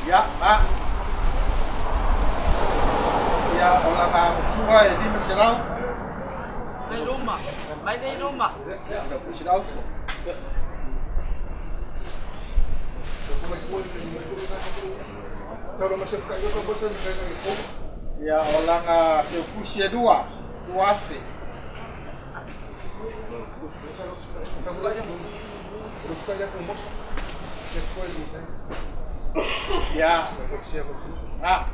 Ya, ah. Ya, ola ka sua e di meselau. Mai rumah, mai dei rumah. Ya, udah meselau. Kalau masih kayu apa bosan kayak itu? Ya, ola ka ke fusia dua afe. Terus kayak kumus. Ya, ah,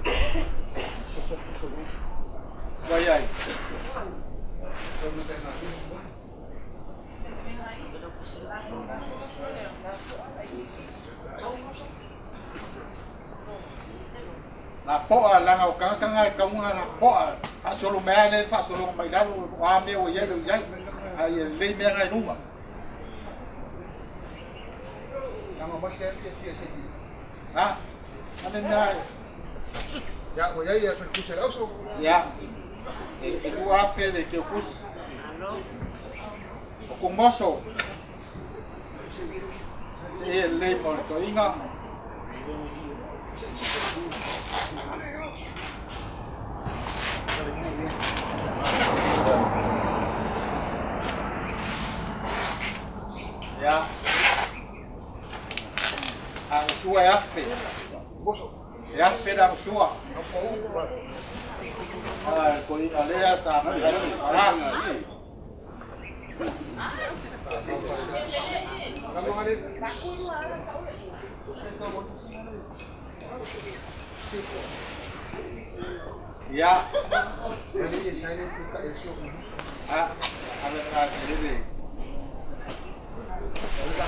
vaya ahí. La poa langa o kanga kaunga la poa fa solo mele fa solo mai dalo a me o yelo yai ai le me ngai numa langa ba se ke se ah ane mai ya o yai ya per kusa oso ya e ku a fe de que kus o kumoso e le mo to inga ya ang sua ya fe ya fe ang sua ko alea sa ya jadi saya suka isu ada ini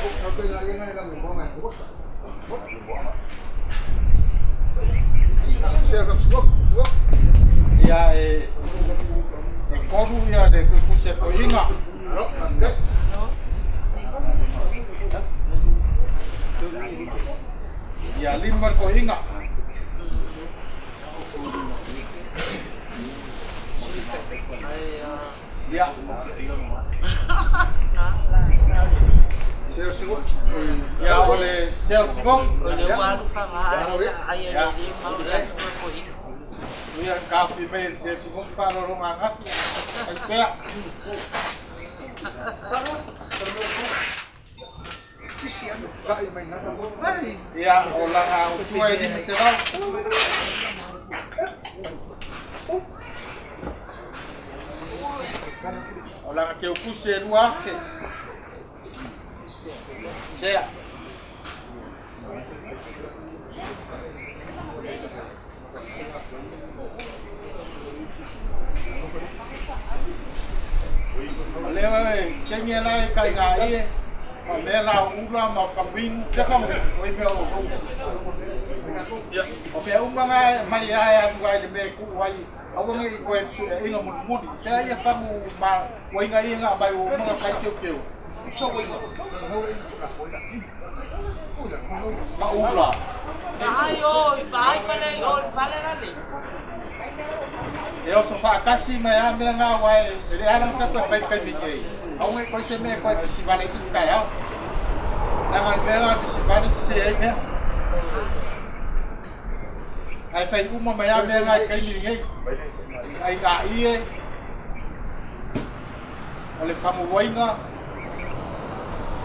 aku lagi nggak ada ngomong bos ya koru ya de kusse ko inga ya limar ko inga ya ya oleh sel sigok ya kafe mail sel sigok para rumangat saya ya olang ang suai di meserau olang ke ukuse ruase saya lewa kenya lai kai ngai ma mela ula ma fambin ka kam oi me o ya o me uma ngai mai ai ai le me ku wai au ngai ko su e nga mun mudi sai ya famu ma wai ngai nga bai o ma kai keu so wai ma ula Ai oi, vai fale ali. Eu só faço assim, mas a minha vai, ela não está feita para ninguém. A uma coisa me é se vale de escaiar. Na maneira de se vale ser mesmo. Aí faz uma manhã mesmo aí cai ninguém. Aí aí olha famu boinga.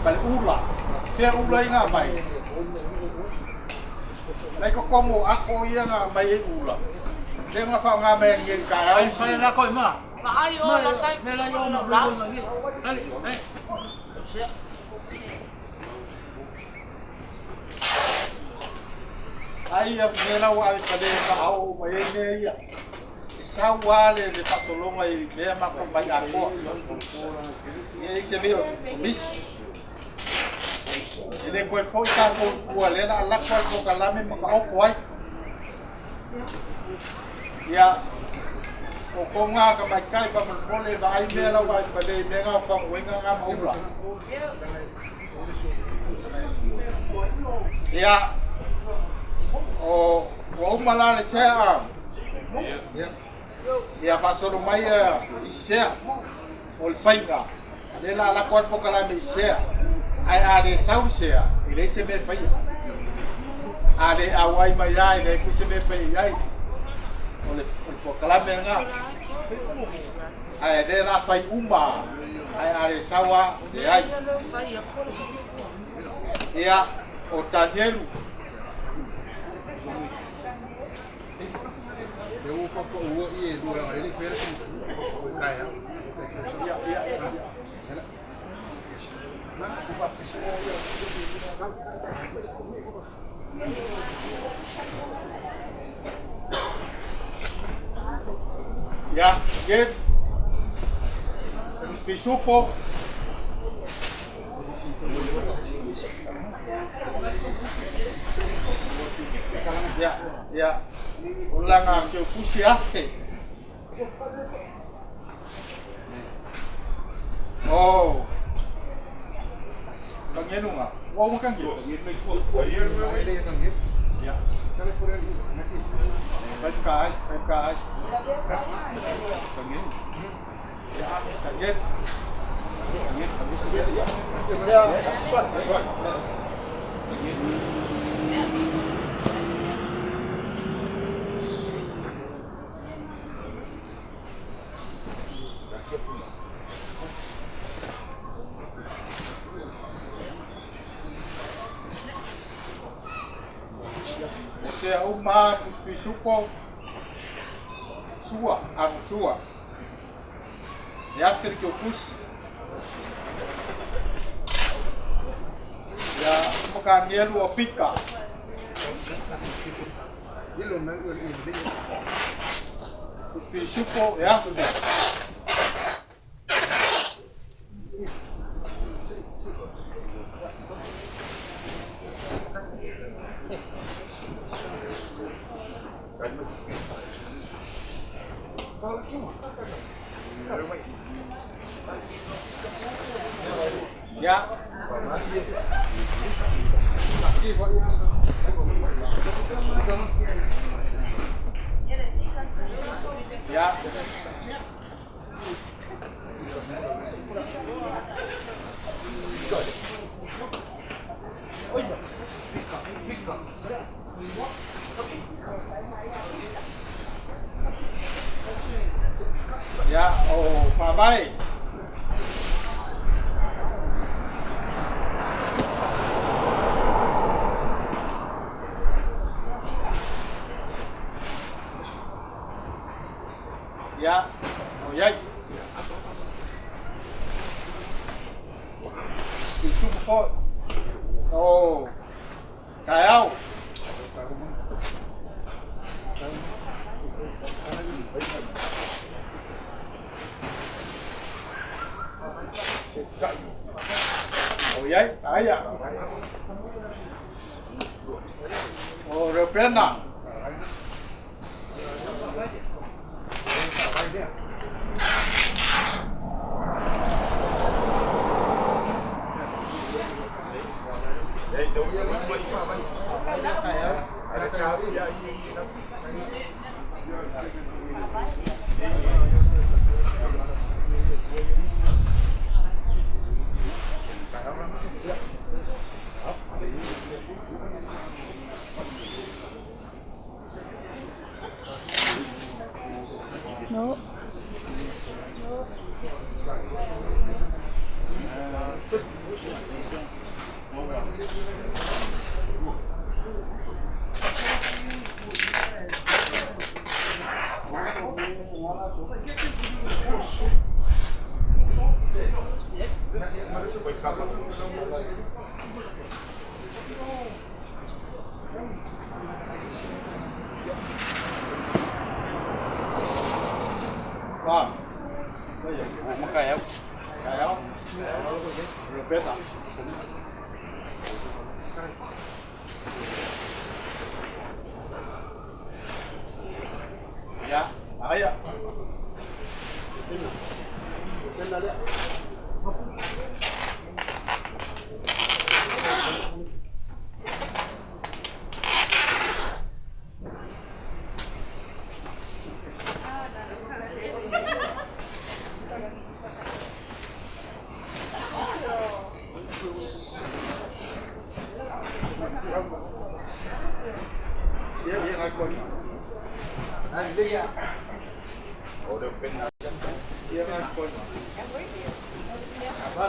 Bal ula. Fer ula inga mai. Lai ko como ako ia mai ula. Dia fa nga men ngin ka ai Saya nak kau mah. Ai o la sai. Mela yo na belum lagi. Ali, Aí a primeira wa kade ka au mai ne ia. Sa wale de pasolonga i me ma ko bai ako. E se veo bis. Ele foi ka ko lela la ko ka la me ma ko ai. Ya o konga ka mai kai pa mon pole vai me la wa pa le me nga fa wenga nga maula ya o mala le se a ya fa solo mai se o fainga le la corpo ka la me se ai a de sauce ile se me fai Ale awai mai ai le ku se me pe ai. Ole po kalame nga. Ai de la fai uma. Ai ale sawa de ai. Ia o Danielu. Eu vou pôr o e do ele que era o caia. Ya, que nos pisupo. Ya, ulang ang pusi ate. Oh, pangenu nga. Wow makan gitu. Ayer no ele ya también. Ya. Sale por ahí. Aquí. Pagkain. Pangenu. Ya, kaget. Ya, cepat. Saya umat supo sua. Ya que eu pus. Ya makan yelo pika. Yelo no ele. Supo ya. Ya. Ya. Ya, oh, bye-bye. Ya, oh ya. Isu po. Oh, kayaw. Oh ya, kaya. Oh, repena. No. Vâng. Bây giờ một cái áo. Cái áo. Rồi biết à? Ya, ahí ya. Ven dale. Iya aku. Nanti ya. Udah benar. Iya aku. Apa?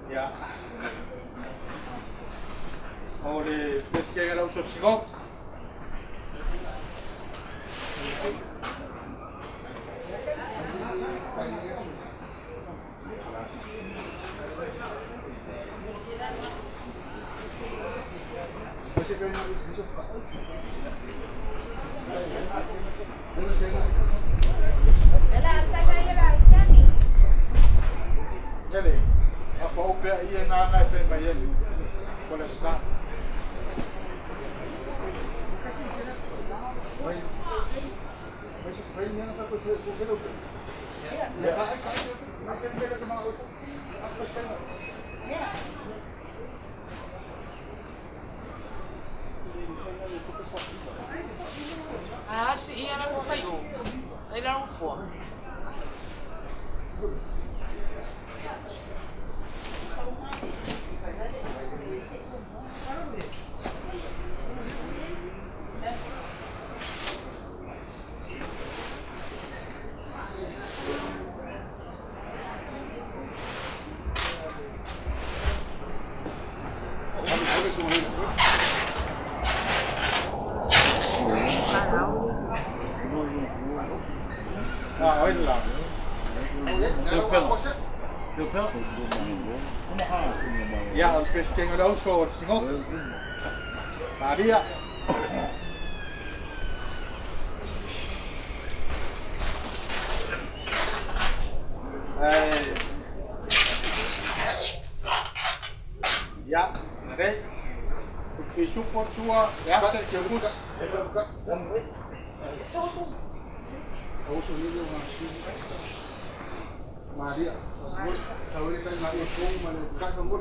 Ya. Mau di peskai kalau usus sigok. Masih kayaknya bisa Pak. Jadi, apa upaya iya nangai pembayan Folasaga. Baik yang apa tu belum. Ya, makan bela ke mau. Apa sekarang? Ah, si iyan ang kayo. Kailangan po. Ah, oil lang. Ya, ang peskai nga daw so sigok. Maria. Ya, nade. Isu po suwa, ya sa kebus. Aku sulit juga ngasih. Maria, tahu ini kan Maria pun mana buka kamu.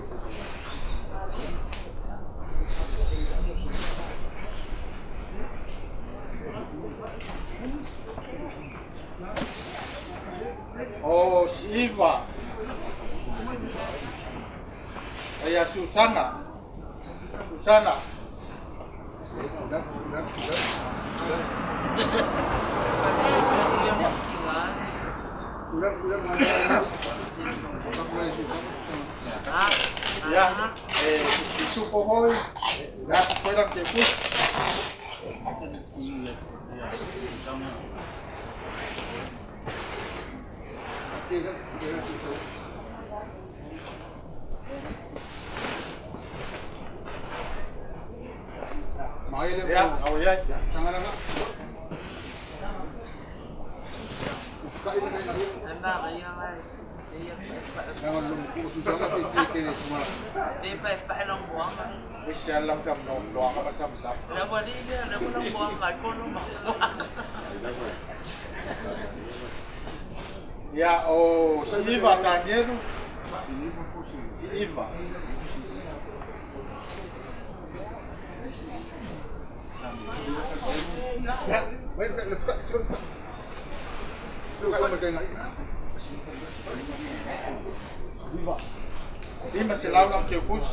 Oh, si Iva. Kaya Susana. Susana. Sudah. Pati sa iyan ang iwan. Sudah mana? Ah, Ya, isu po hoy. Ya, fueron kebus. Ya, oh ya. Sangat lama. Buka ini kan lagi. ang baka yan ay. Jangan lupa susah kan ini semua. Di pa paanong buwang. Isya lang kam no, doa ka masam-sam. Dapat din yan. Dapat ng buwang ko nung Ya, oh, si Iva tanya tu. Si Iva. Ya, baik buka cepat. Buka mereka lagi. Di masih lang kebus.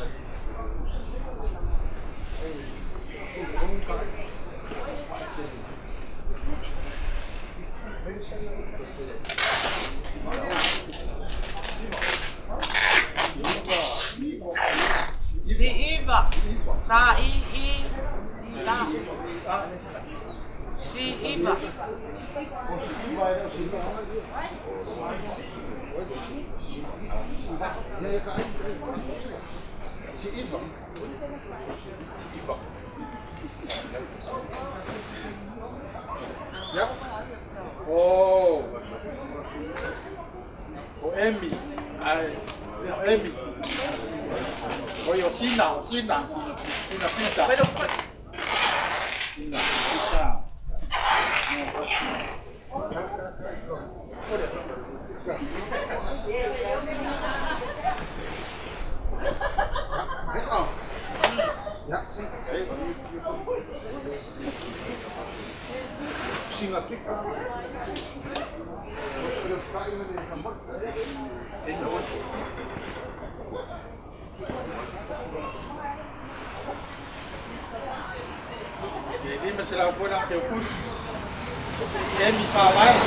Si Iva. Sa ii. Si Iva. Ya Kak. Si Iva. Ya. Oh. Oh, Emmy. Ay, Emmy. Oh, yo, Sina pizza. Sina pizza. Ya, sí. Sin aquí. Pero está ahí en el tambor. Jadi masalah pun nak fokus. Dia bisa baik.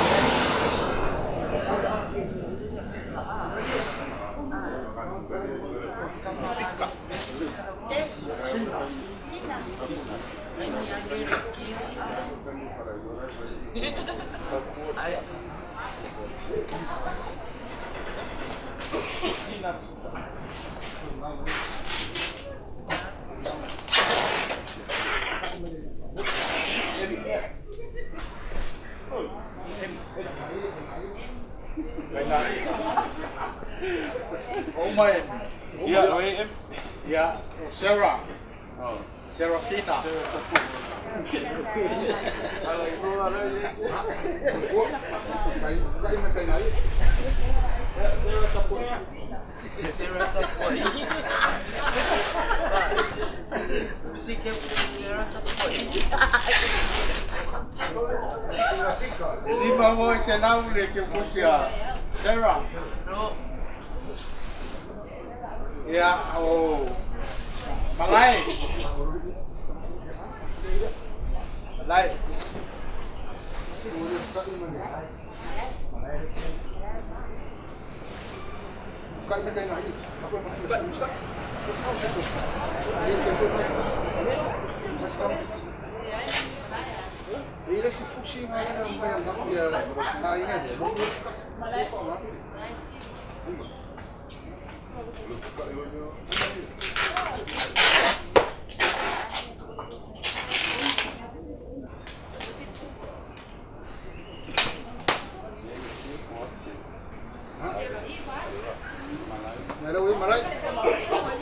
Oh my. Ya, Sarah. Sarah kita. Kalau itu ada kayak macam ni. Sarah Tapoy. Mesti ke Sarah Tapoy. Jadi bawa channel le ke pusia. Sarah. Ya, oh. Malay. Malay. Kayak macam ni. Apa yang suka? Ini si pusing aja yang nak dia lainnya. Malay.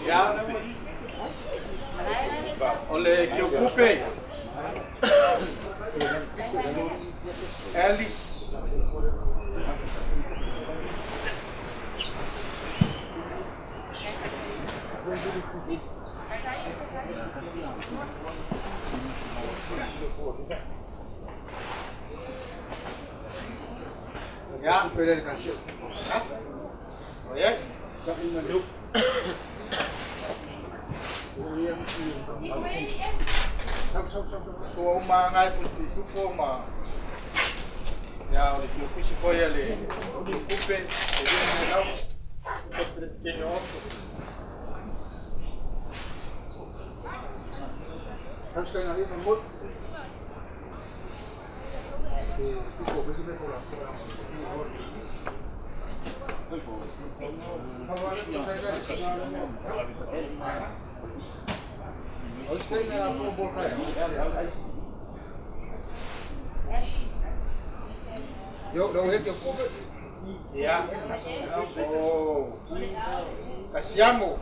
Ya. Oleh que ocupe. Alice. Ya, Perder canción. oye. So mga pun supo ma. Ya, oleh que ocupe foi ali. Ocupe, ele não. Outros que não. Harus kayak lagi lembut. Pisau besi mekor. Harus kayak na po bol kaya. Yo, daw hit yung kubit. Ya. Oh. Kasiamo.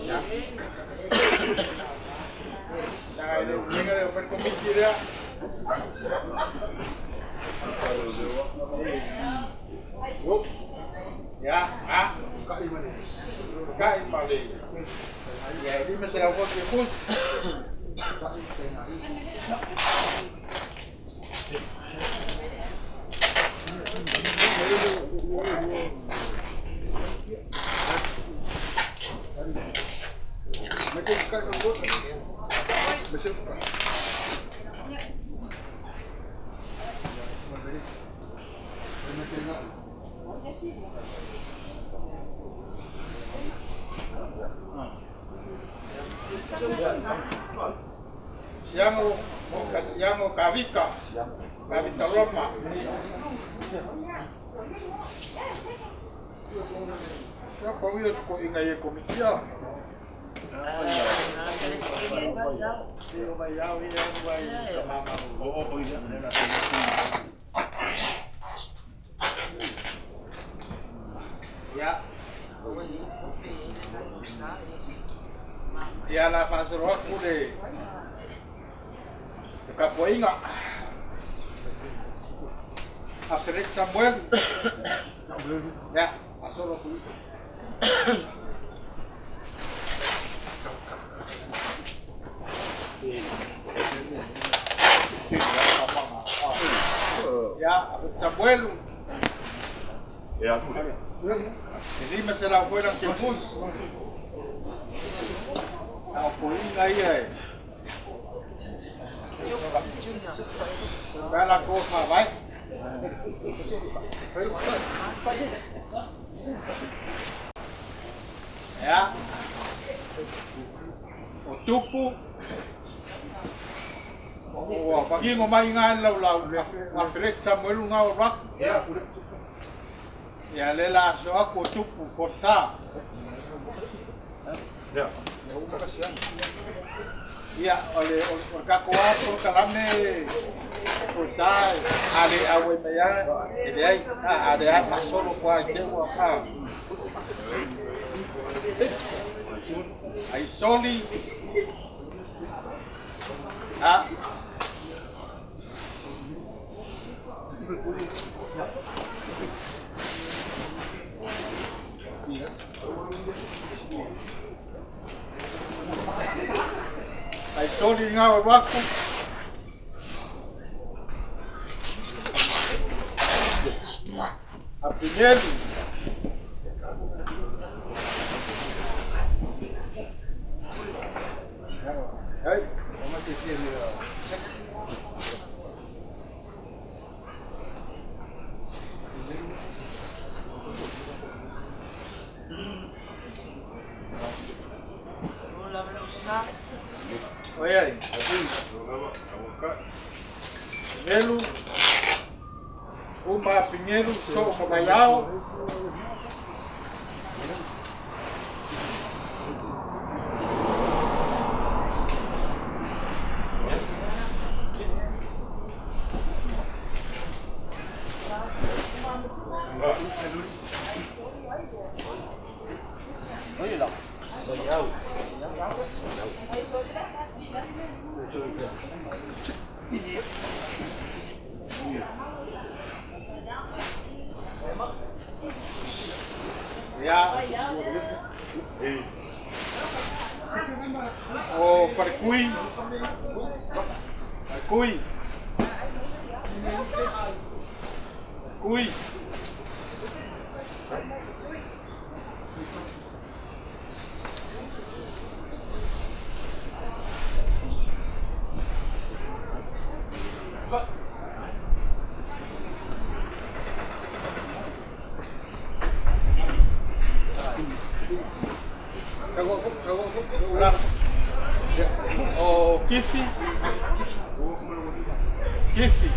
Ya. Jangan ada jangan ada berkompetisi dia. Yo, Ya, ah, kain mana? kain balik. Ya, ini masalah fokus. Kain kain. Macam kain lembut. Macam Siamo Kavika Roma. Siapa wis kok ingai komitia? Ya. Ya la fasroh kude. Kapoinga. Akhirnya Samuel. Ya, asal aku. Ya, Samuel. Ya, Jadi masalah aku yang kebus. Aku ini lagi. Bela cosa, vai. Ya. O tupu. O pagi ngomai ngai lau ngafrek Samuel ngau rak. Ya lela so aku tupu kosa. Ya. Ya oleh kakoa por kalame kosa ade awe maya idai ade apa solo kwa jewa ka. Ai soli ai soli ngau waku a primeiro ai vamos dizer Oi aí, Pinheiro, uma Pinheiro, sou Cabaial. Olha lá. Ya. Oh, percui. Percui. Percui. Oh, Kifi. Kifi.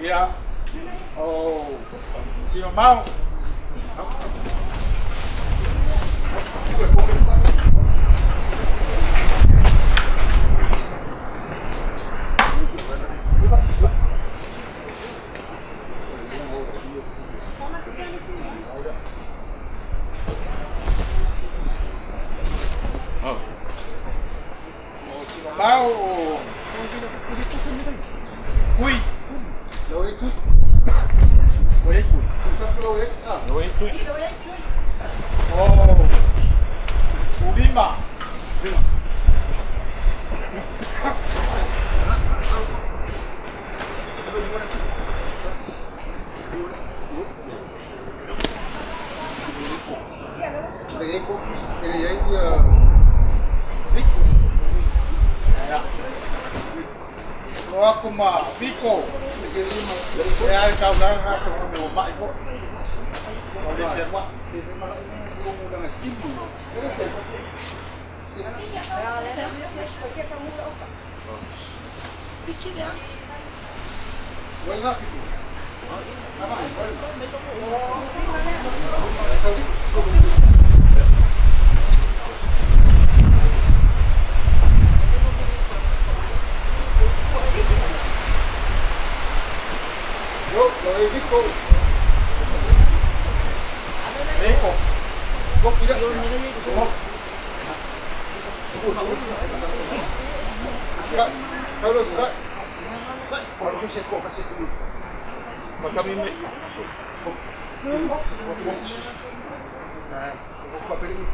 Yeah. Oh, see your mouth. Bao Quy Đối Quy Đối Quy Đối Quy Oh Ulima Aku mah Pico, ya kau dah nak semua mak itu. Kau dia siapa? Rồi Pico. Pico. Kok tidak? Kok. Kalau sudah, saya kalau saya kok kasih dulu. Macam ini. Nah, kok pilih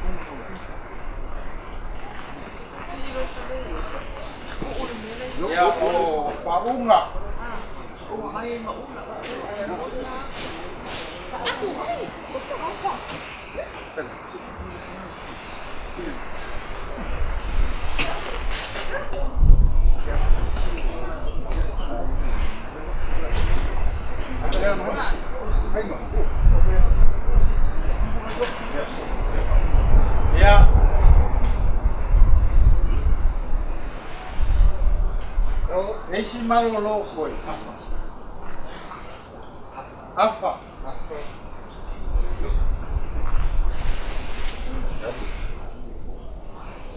Ya o paunga. Ya. Esse malolo foi. Afa.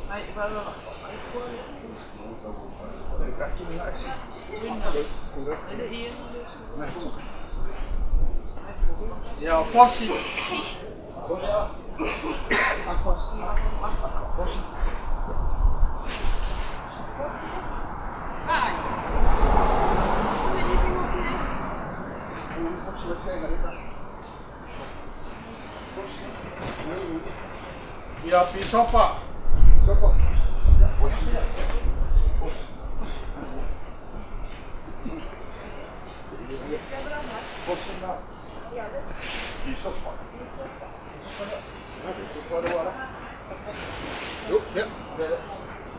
Ai, vai lá. Ya fosi. Ya pisopa.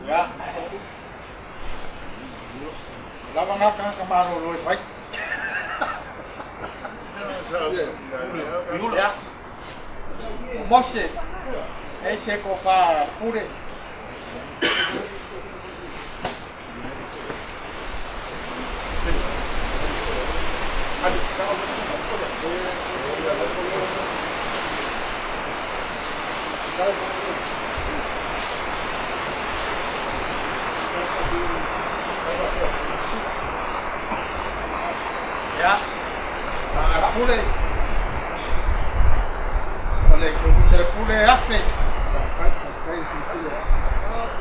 Ya. Lama nga kang kamaruluy, right? Ya. Moshe. Ese copa pure. Ya. Pure. Oleh, kalau saya pure apa?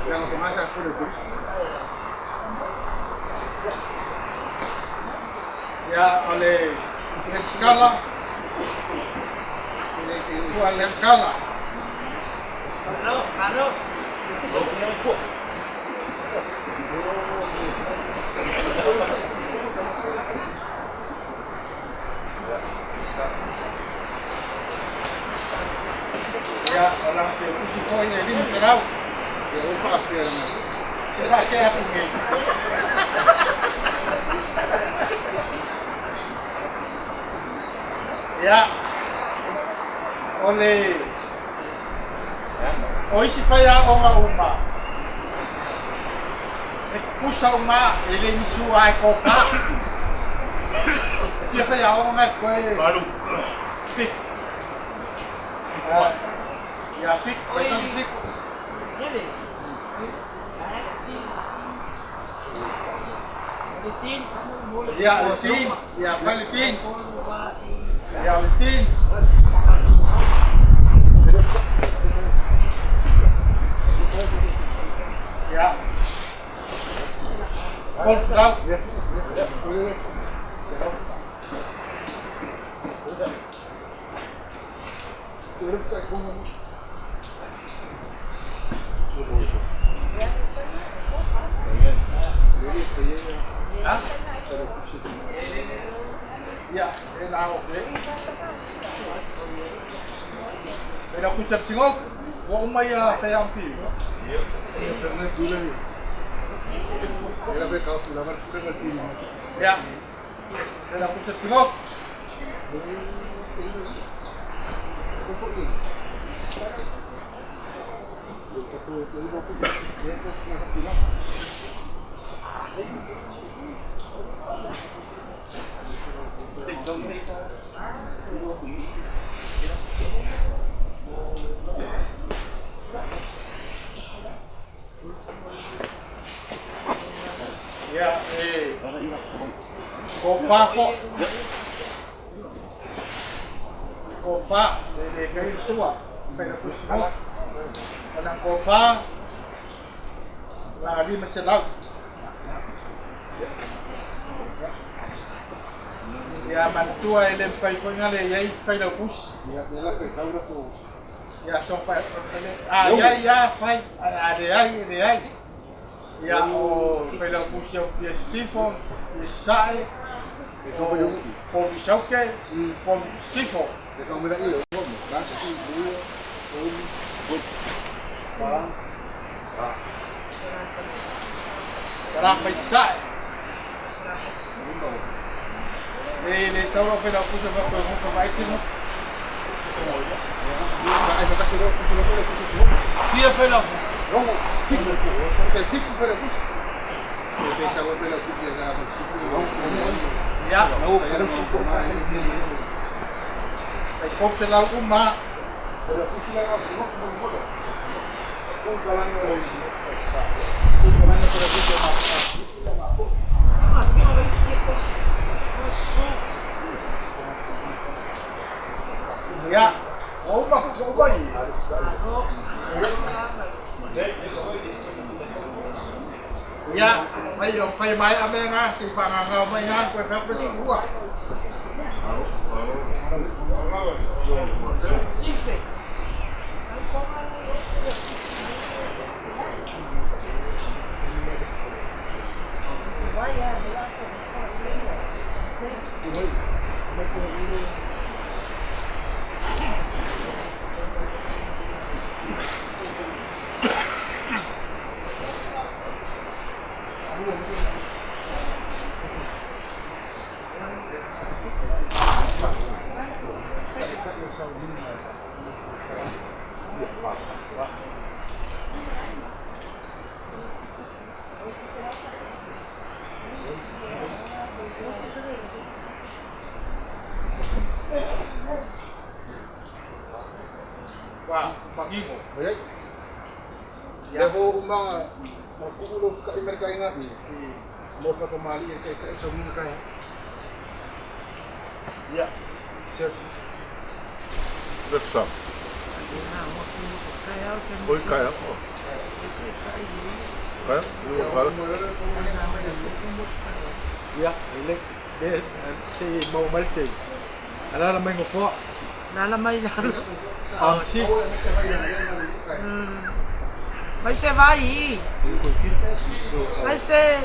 Yang kemasan pure itu. Ya, oleh skala. Itu oleh skala. Halo. Ya, orang itu pokoknya ini tahu. Ya, lupa dia. Kita kayak aku nih. Ya. Oleh. Hoje foi a uma. Puxa uma, ele me suai copa. Dia foi a uma foi. Baru. Ya, fik, betul fik. Ini. Ya, Litin. Ya, Litin. Ya, Litin. Ya. Konfrau. Ya, pero aku tersinggung, wa umaya kaya ang film. Ya, pero aku tersinggung. Ya, copa kok. Copa, dari kayu suap, sampai ke semua. Kadang copa, lagi mesin laut. Ya, mansua ele fai con ale, ya fai la bus. Ya, son fai. Ya, fai. Ada ai. Ya o pela pusia pia sifo, pia sai, Ito pa yung po bisauke, po sifo. ikaw mo na iyo. Kasi buo, good. Parang Sarapay sai. Le sauro pela pusia pa po mo vai tino. ay kasi ro kusulo ko kusulo. Dia pela. Romo. Kasi tipo pero kus. Ito sa ko pela kusulo sa ako kusulo. Ya, No, pero ko ma ay po sila uma. pero kusulo ako no mo. Kung kalan mo. Ya, o ba ko ba yi? Ya, may yo pay mai ame nga si panganga may nga ko pa pa buwa. Dice. Wa, pangimo. Baik. Ya ho umang magkukulo ka Amerika nga ni. Mo pa kumali kay sa mga kay. Ya, Sir, Let's stop. Oi, kaya ko. Kaya? Yung kala? ya, ile de si mau malte. Ala may mo po. Nalamay na. Ang si Vai ser vai. Vai ser.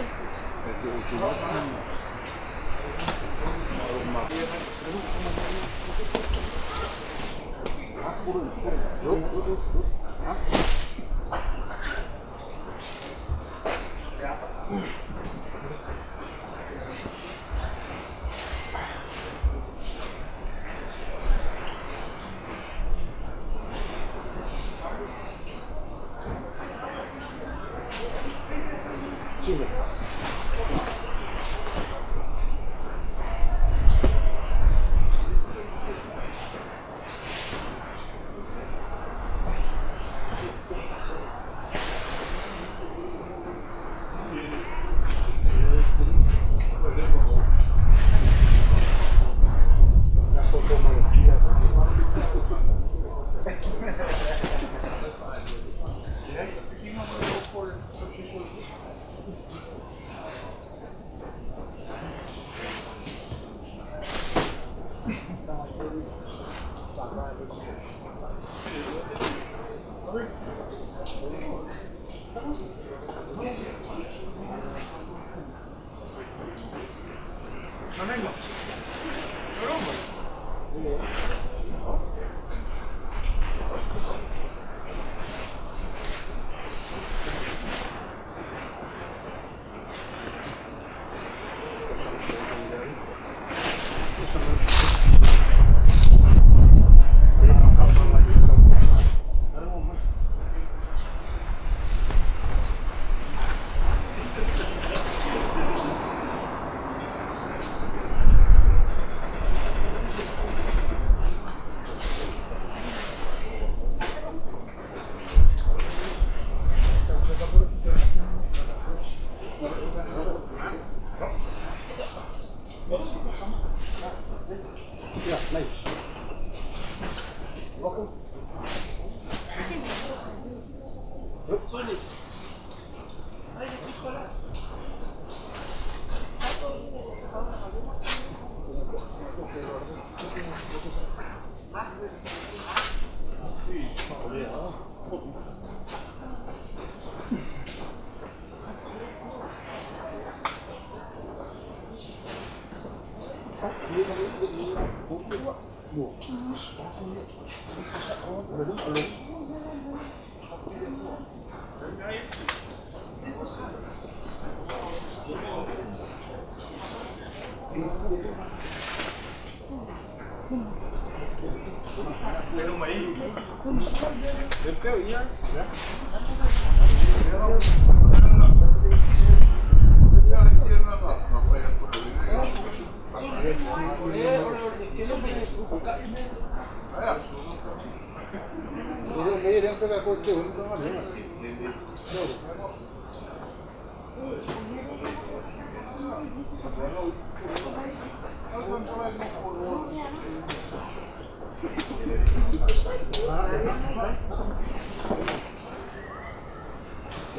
Ya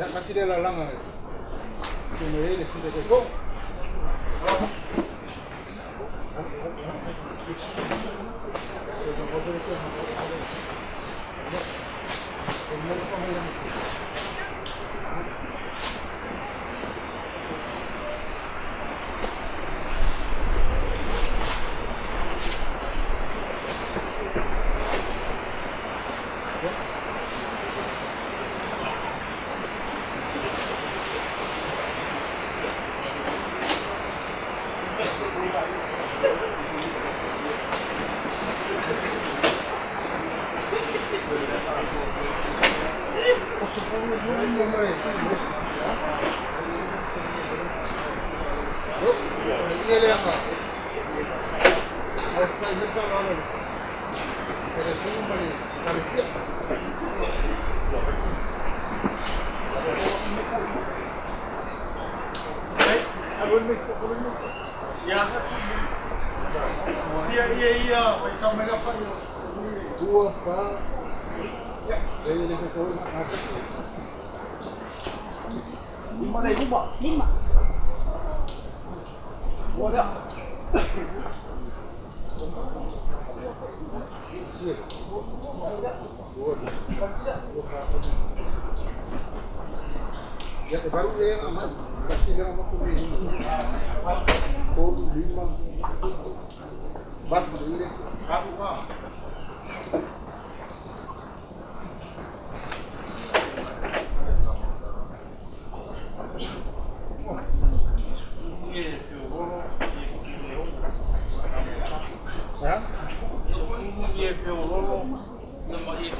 kasih dia lalang aja. Cuma ini sudah cukup. Iya, mereka apa ya? Dua pak. Dari dekat kau nak Lima dah rumah. 5. Buat dah. Ya baru dia yang aman. Kasih dia orang makan ini. Kau 5. Bak ini. Aku mah. Ya?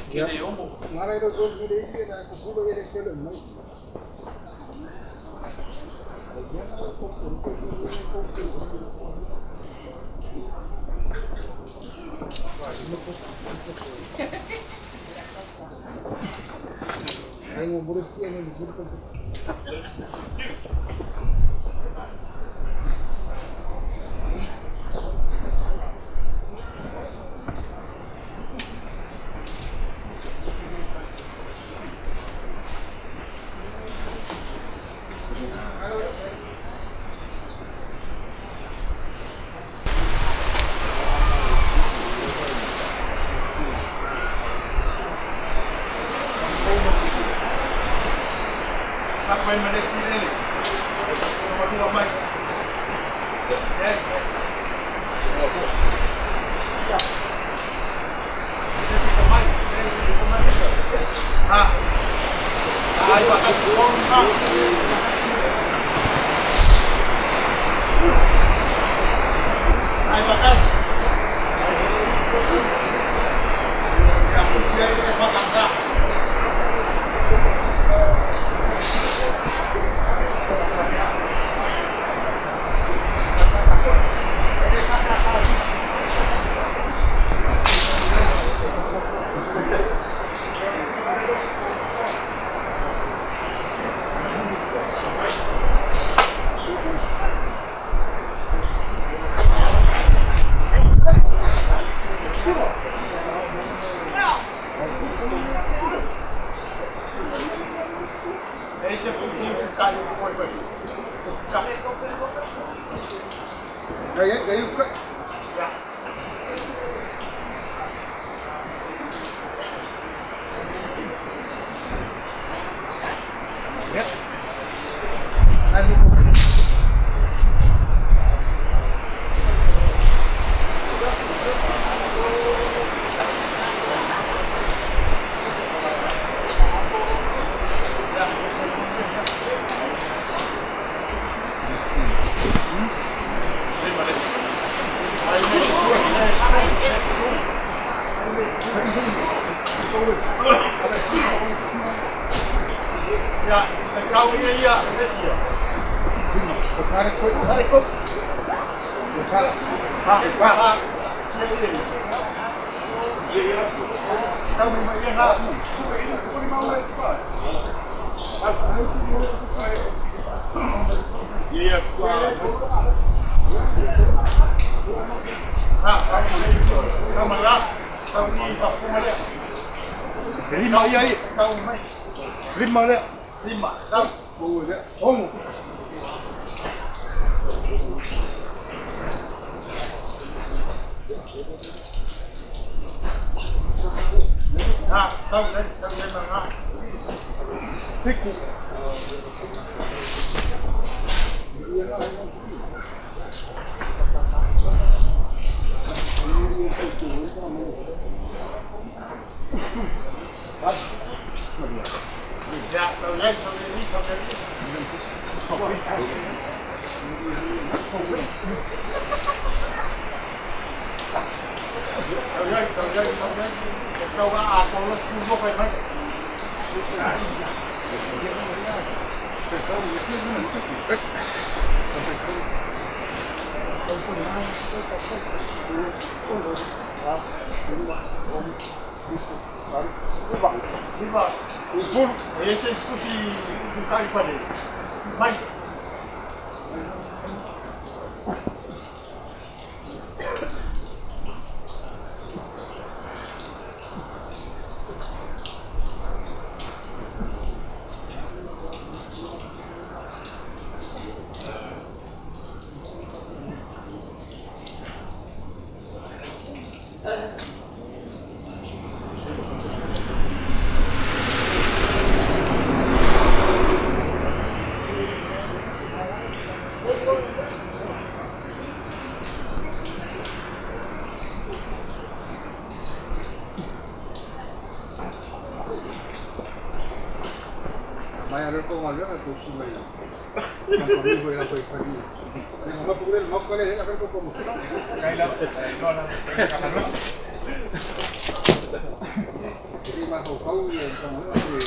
Ya. Mara itu dos mili ini dah aku sudah jadi kelem. Ayo murid ini disebut. Apa yang mana sini? Sama dua mic. Ah, ayo kasih uang nak. Ayo makan. Yang dia itu makan dah. Esse é o que caiu foi. Gaya buka. Ya. Nanti. Ya, kau ni ya, dia. Tarik kok. Ha. Kau memang yang ha. Iya, kau malah, kau ni apa malah? Lima ya. Kau mai. Lima dia. Lima, kau. Oh dia. Oh. Ha, kau memang ha. Piku. Ya, kau lihat, kau apa lo semua baik-baik. Viva, esse é discurso do cara de fazer. Vai. Maya lo pongo al ver tu suma ya. Conmigo ya estoy aquí. No puedo el moco le hacer como. Kaila, no. Jadi mah kau yang kamu ni.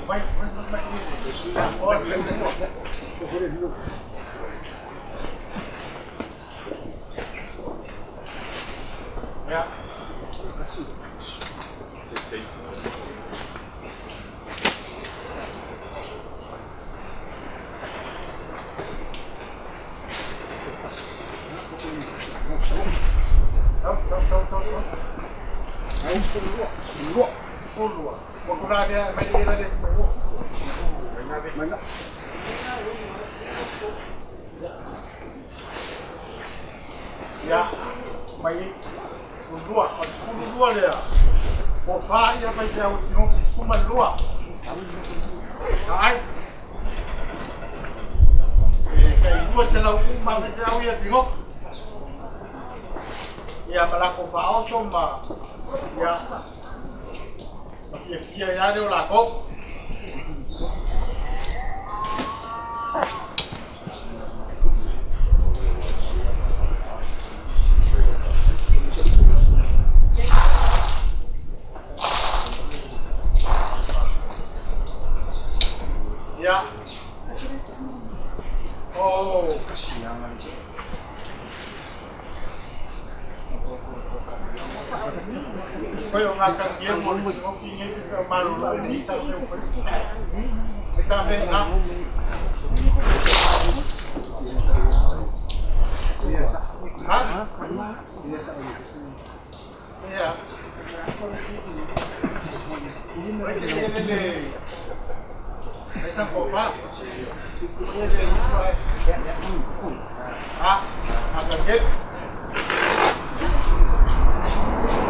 Vai. Ya. Keluar. Waktu dia main dia. Mana? Ya, main dua dia. Ofa ia vai ter o senhor uma lua. Ai. Kai dua se lau uma vai ter o ia senhor. Ia malako fao soma. Ya. Ia ya de la cop. Ya. Oh, kasihan. Foi uma cantinha muito pouquinho que malu lá ni sabe o que. Sabe lá. Hah? Iya. Ini esa copa. Ah, akan get.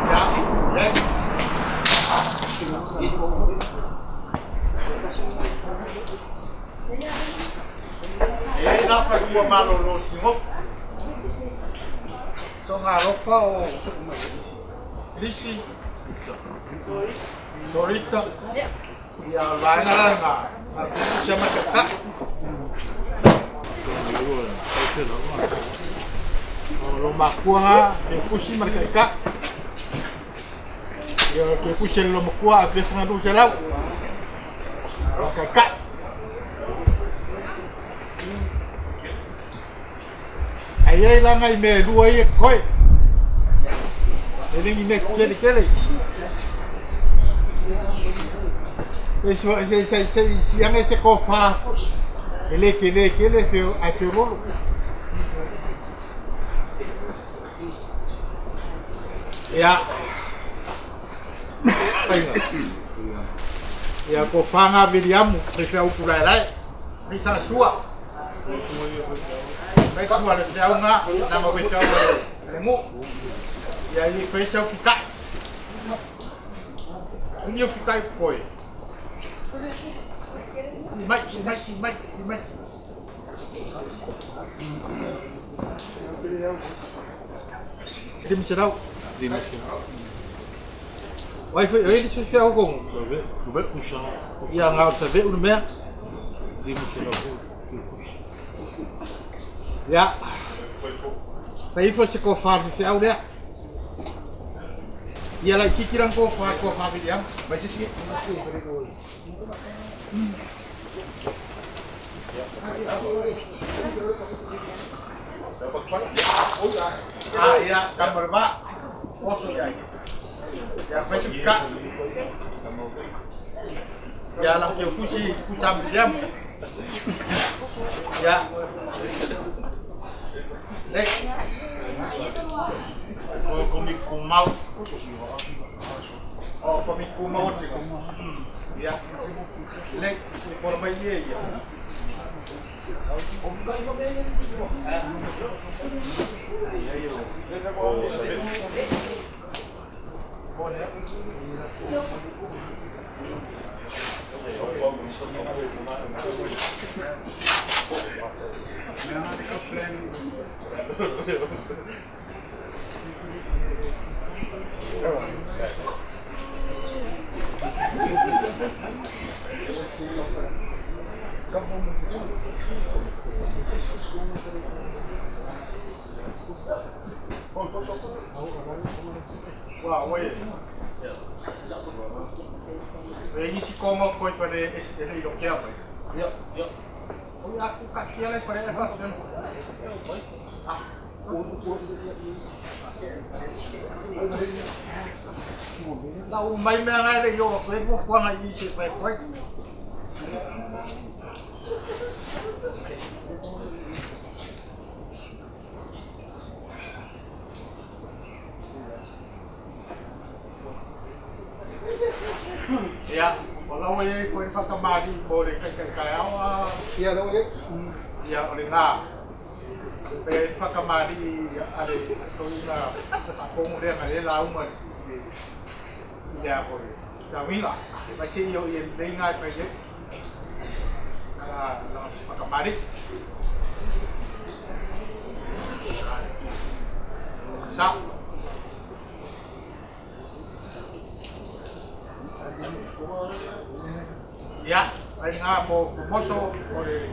Ya, ya. Dapat dua malu lo singok. So ngarofa o Lisi. Torita. Ya, lain lah. Aku siapa cakap? lo makua ke kusi mereka ya ke kusi lo makua biasa ngadu selau kakak ayai langai me dua ye koi ini me kele yang ese kofa kele feo ai feo rolo ya ya kofa nga biliamu feo pulai lai bisa sua mai sua le feo nga na mo feo lemu ya ni feo fika ni fika foi Mày. Đi mình đâu? Đi mình. Vậy phải ấy đi theo cùng. Với cũng sao. Ya ngao sẽ biết udah mẹ. Đi mình đâu. Ya. Tapi phải sẽ có pha theo đấy. Ya lại kira ko pha đi em. Baca sikit. Ya, gambar Pak. Foto ya. Ya, masih buka. Ya, lang yung kusam diam. Ya. Lek. Komik kumau. Oh, komik kumau sih. Ya. Lek, por bayi ya. Wow, oye. Ini si como koi pada ini dokter apa? Ya. Oh ya, aku kaki lagi pada apa? Tahu main mengai le yo, kau mau kuang aja sih, kau. Ya, kalau ini kau pakai boleh kayak Iya dong ini. ya oleh lah. Pakai ada kau ina aku mungkin ada lawan. Ya boleh. Sami lah. Macam yo yang dengar apa je. Pakai Sa. Ya, anh mau moso boleh.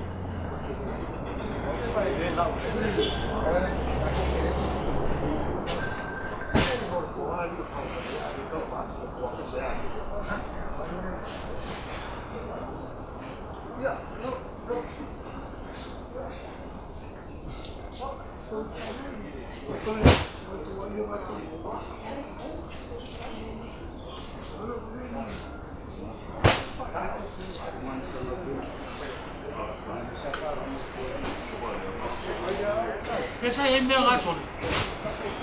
Kesa yang dia ngason,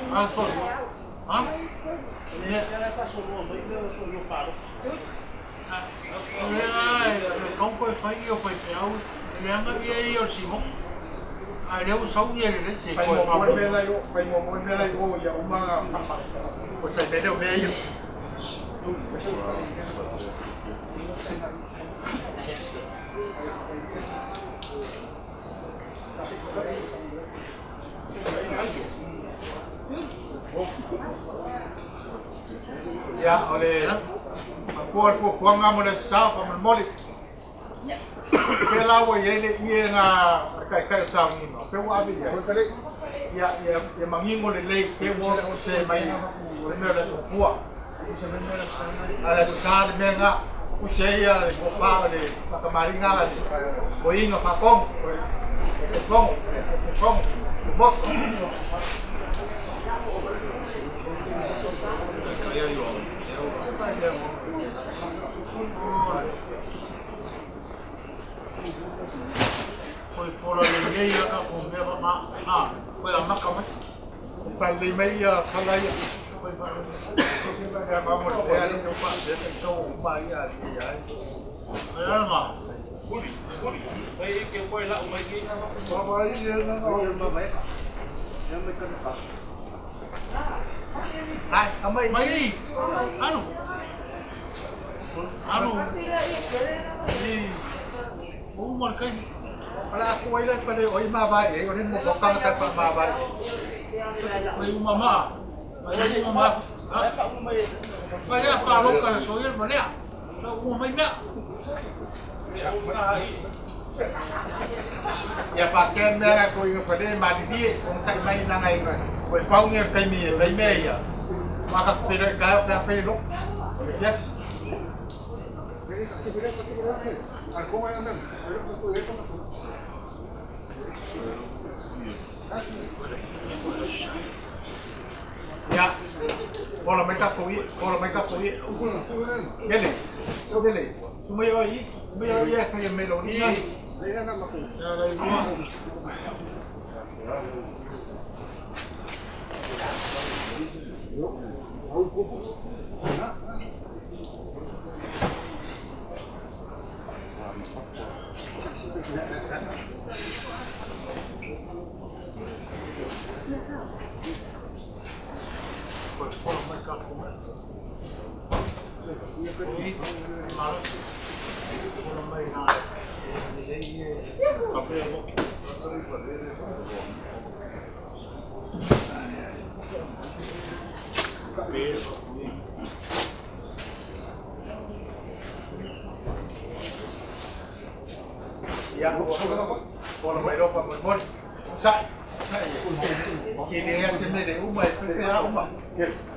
ah? Ini không phải yêu phải kéo, kéo nó yêu xí mốc, ai đâu sống như này thì Phải một môn về lại giờ ông mà phải để đâu về yêu. Ya, oleh aku fuang ngamu dah sah, paman molik. Kalau awak yang ini nga kai sah ni, apa awak ambil? ya mangingo le lei ke mo se mai le me la fua ala sa le menga o se ia le ko fa le ka maringa le o inga fa kong bos Foi fora le lei a ko me ma foi a maka mai fa le mai a kala ia foi fa ya vamos a ir no pa de to pa ia ya ya ma vai que foi lá o vai que não vai ir não vai ya me kan pa ai amai mai anu o marcai para aku ai lai pada oi ma vai e ore mo botang ka pa ma vai oi mama ai mama vai a Faaaloga so ir mane so mo mai na ya pakai merah ko yung pada mandi kung sa mai na ngai ko pau nge kai mi lai me ya maka sira ka ka fe lo yes ya, kalau mereka koi, gini, semua ya saya melodi. Ya, kalau mai ropa mon. Sai. Kini ya sini deh, umai, pera umai. Yes.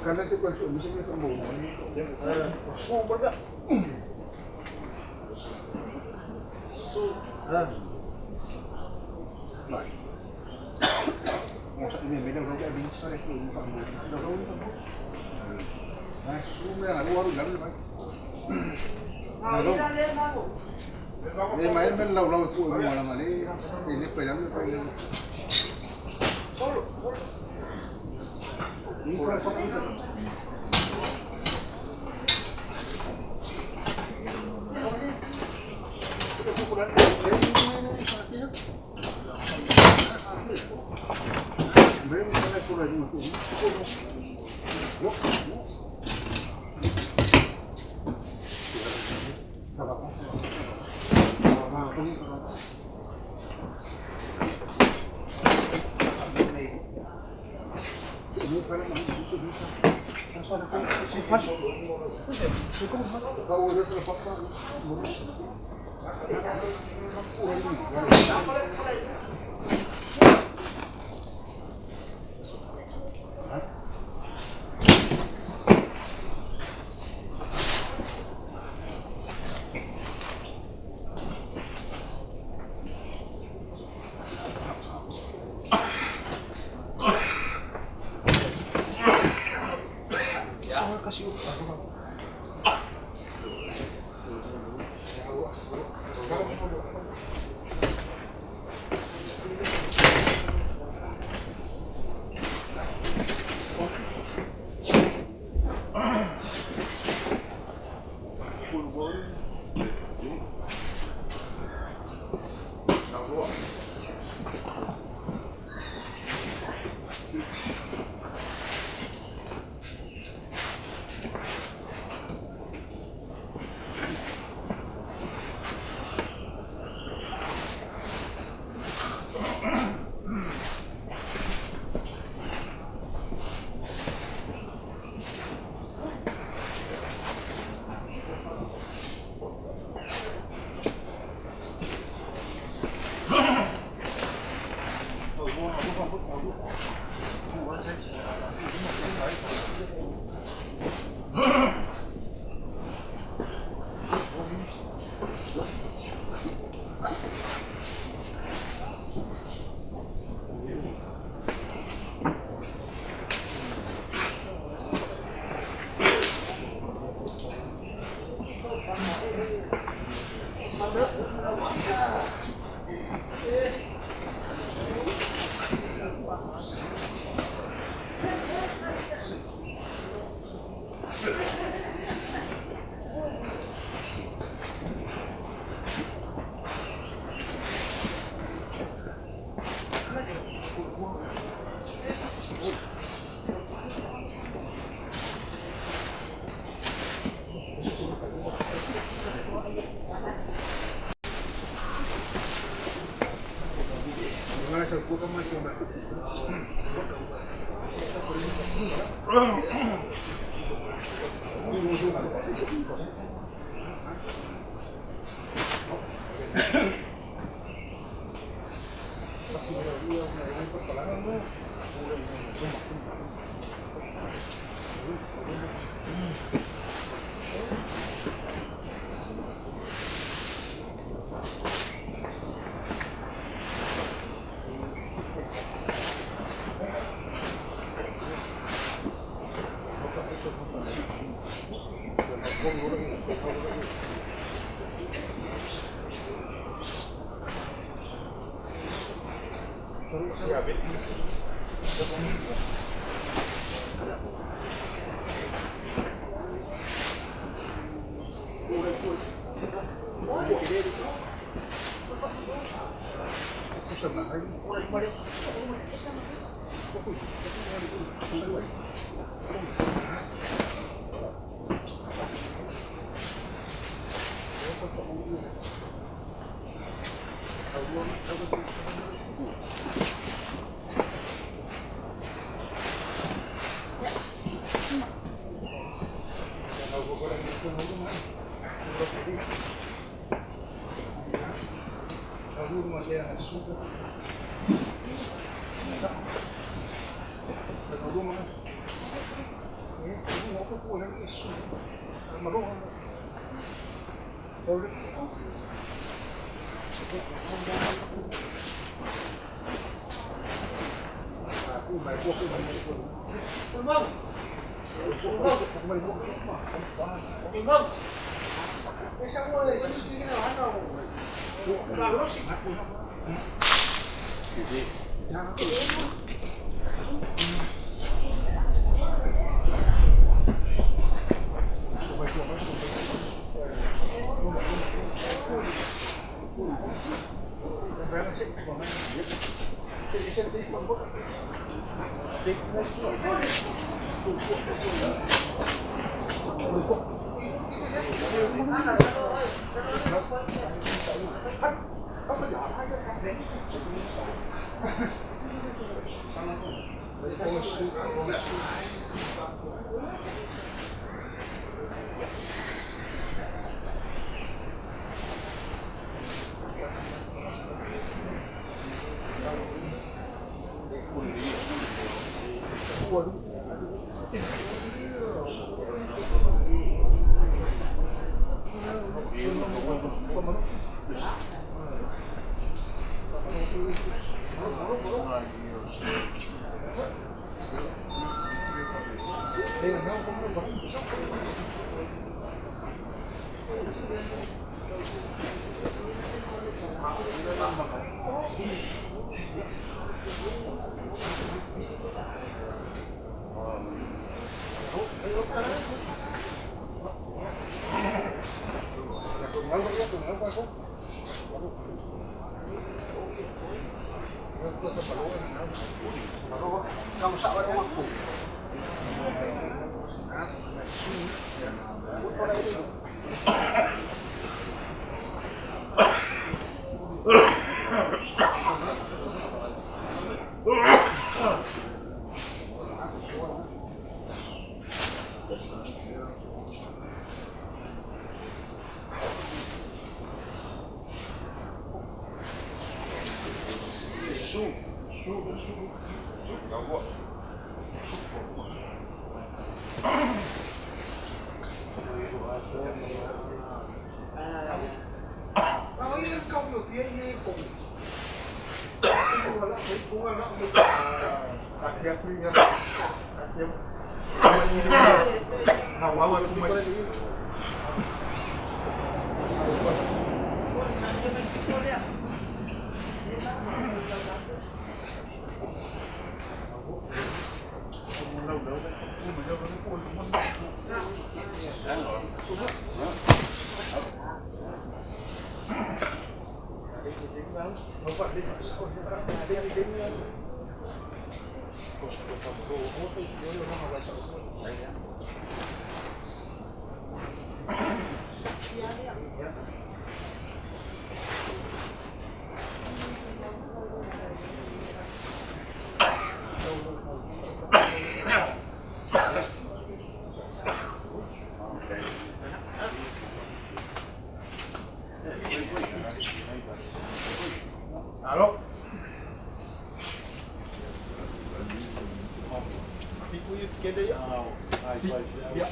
Karena itu konsumsi itu mau. Ini beda orang kayak begini sore itu nah, semua yang luar udah lebih baik. Ini main lau itu malam ini pedang ini Alo. Fico kede ya. Ya.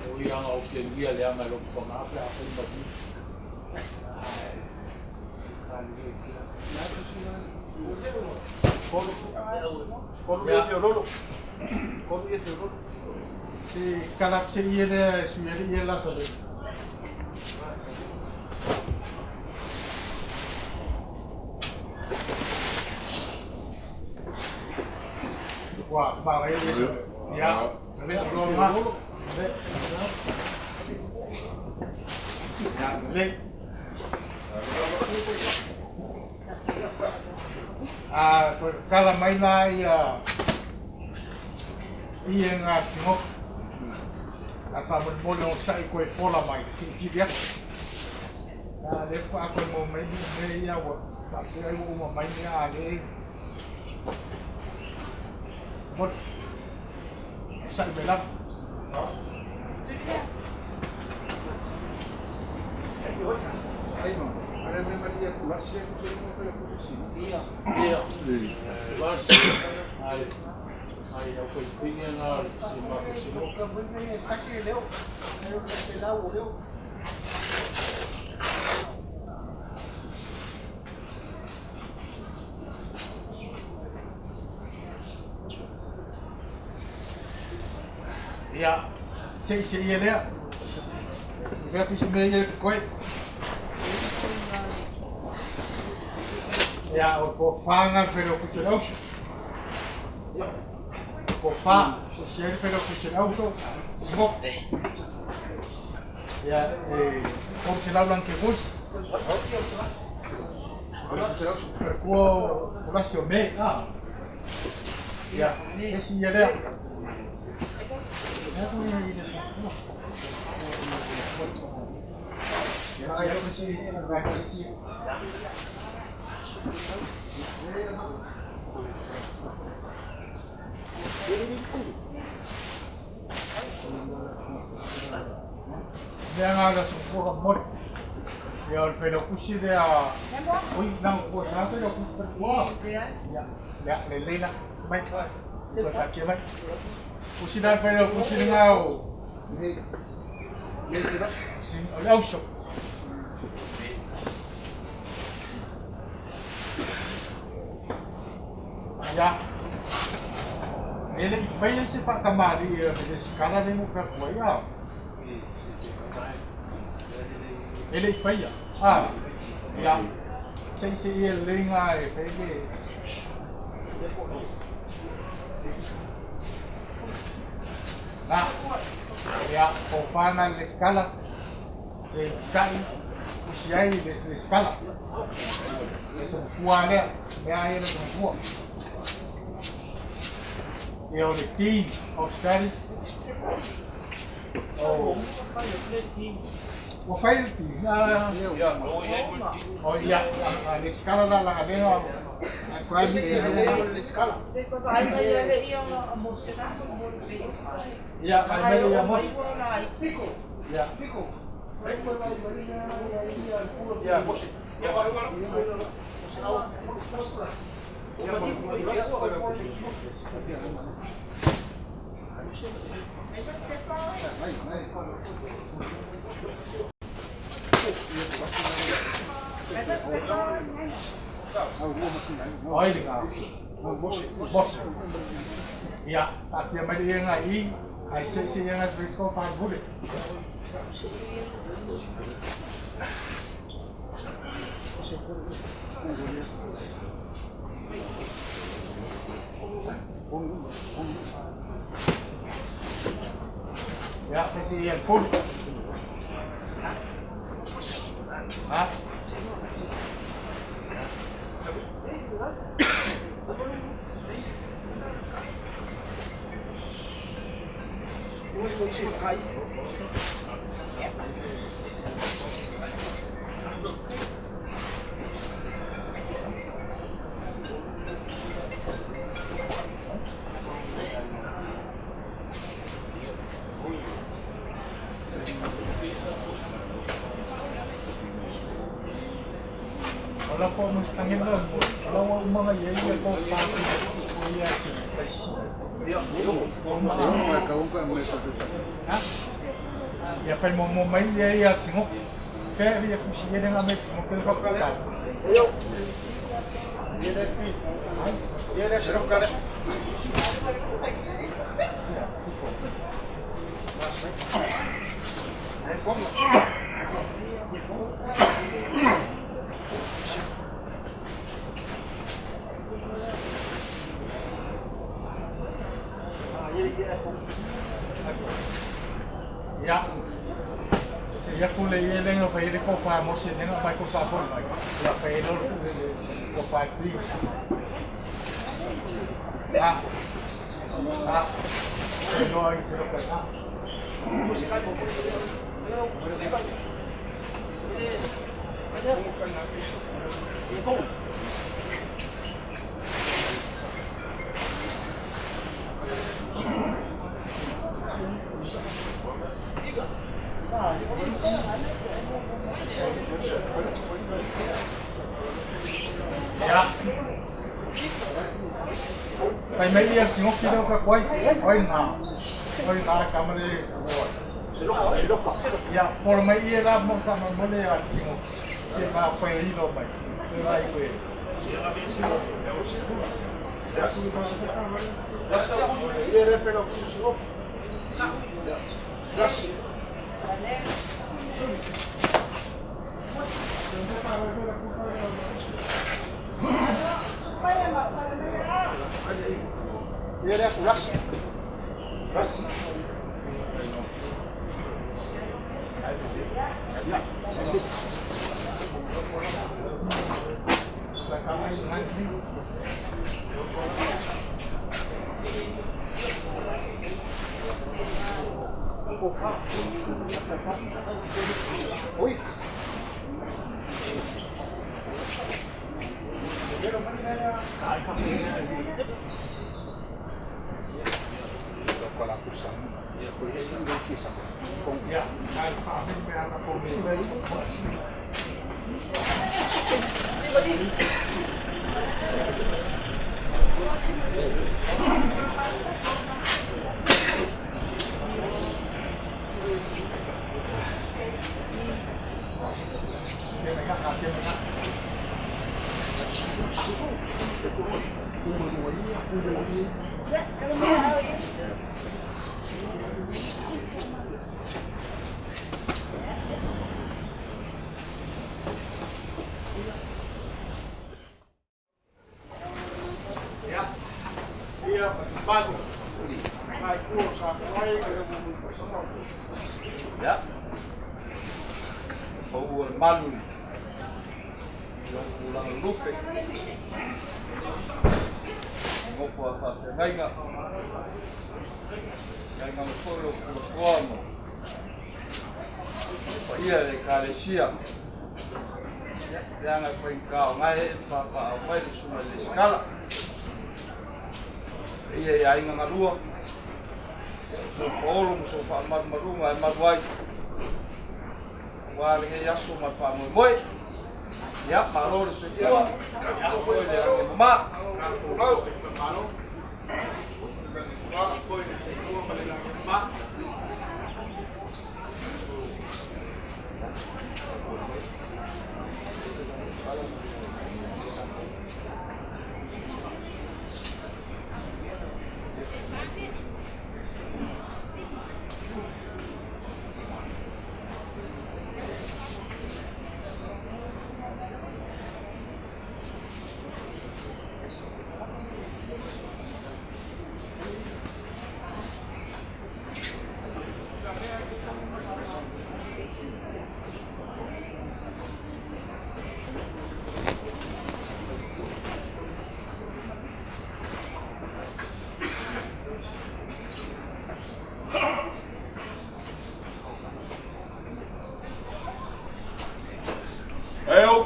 O ia o ke ia le anga lo kona pe a pe ba. Kolo ye te rolo. Kolo ye te rolo. Si kalap se ye de su ye la sa de. Wah, ba ye ya. Sampai sebelum mah. Ya, boleh. Kalau main lah ya, iya nggak singok. Apa berbolong saya kue fola mai, si dia. Nah, lepas aku mau main ni ya, tapi aku mau main ni ada. Một sợi 15. Iya. Mas. Ai eu fui pinha na Ya, saya iya dia. Tapi sebenarnya koi. Ya, o fangan pero cuchillos. O fa, social pero cuchillos. Smoke. Ya, como se hablan que bus. Perkuo, Horacio me. Ya, ese iya dia. Dia ada sebuah mod. Dia pernah kusi dia. Ui, nang kuat satu dia berkuah. Ya, lelena. Baik, ikut tak kira. Kusi dah pernah kusi dengan Sing Olausho. Ya. Ele veio esse patamari desse cara nem não foi ya. Ele feia. Ya. Se ele ngai feia. Nah, ya, conforme la escala, se cae, si hay la escala, es un fuane, me hay en un fuane. Y el team, Australia, o file team, ya, la escala la ganeo, ¿cuál es la escala? Ya, ahí me llamó. Ya. Ya, Bos. Ya, tapi yang ada yang lain, saya yang ada risiko faham boleh. Ya, sisi yang full. Hah? Kalau kau mengangin lembut, kalau umang ayah ia kau pasti kau ia sih. Hah? Ya fai mo mai ia singo. Kaya ia fusi ia dengan mai singo pelo kau kau. Dia dah serap kali. Ya. Ya kule ia lenga fai de ko fa mo se lenga mai ko fa fo mai. Ya fai do ko fa pi. Ah. Ah. No hay se lo pasa. Ya. Phải mấy giờ xin ngốc đâu cả quay nào kamar đi ya for mấy giờ ra một cái mà mới là xin ngốc chỉ mà phải đi đâu vậy tôi lại quên Dia dah rush. Rush. Oi. Kalau kusam, ya boleh sendiri kisah. ya alfa min me ana ko bago. Ay, puro sa kaway, Ya. Bau malu ni. Yang pulang lupa. Ngopo apa? Ngai ngak. Ngai ngak solo kuamo. Iya le kale sia. Jangan pengkau ngai papa apa di semua le skala. Iya ya inga ngalua. So forum so fa marunga marwai. Wale ke yasu mat fa moi. Ya maror se tua. Ya foi de ma. Pulau. Malo. Ma foi de se tua para la ma.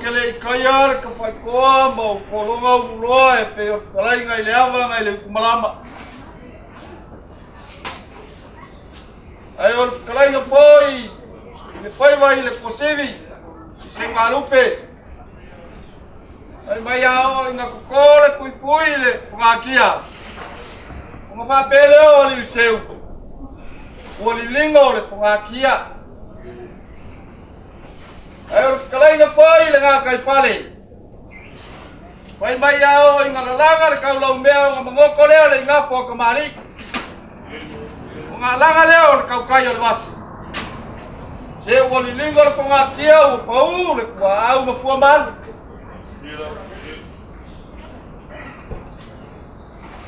ke le kaya le ka fai koa ma o kolonga uloa e pe o whalai ngai le awa ngai le kumalama. Ai o le whalai nga foi, i le whai wai le kosevi, i se ngā lupe. Ai mai ao i ngā kukore fui fui le whangakia. O ngā whapele o li useu. O li linga o le whangakia. Ai o whakalai nga whai le ngā kai whale. Wai mai ao i ngā lalanga le kaulau mea o ngā mangoko leo le ngā whakamari. O ngā langa leo le kaukai o le wasi. Se o li linga o le whangakia o pau le kua au mafua malu.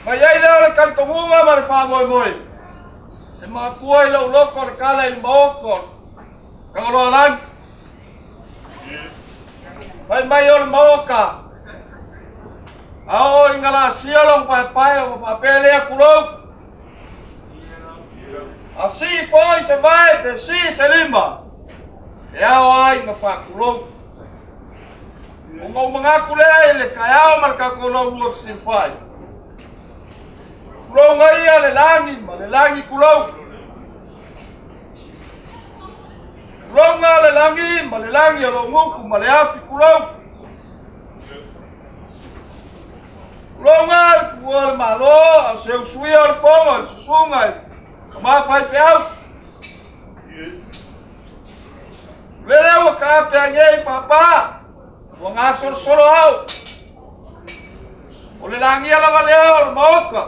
Mai ai leo le karikongunga ma le whamoe moe. E maa kua i lau loko le kala i maoko. Kangaloa lang. Mai o le maoka. Ao i ngala sialong pai o mawhapele a kulou. A si foi se vai pe si se lima. E ao ai ngā whakulou. O ngau mga kule le kai ao marka kulou ua sin fai. Kulou ngai a le langi, ma le langi kulou. Kulou ngā le langi, ma le langi a lo nguku, ma le afi kulou. Kulou ngā le kua le malo, a se usui o le fonga, le susungai, ka maa fai whiau. Lele ua ka ape angei papa, ua ngā solo au. O le langi ala valeo le maoka.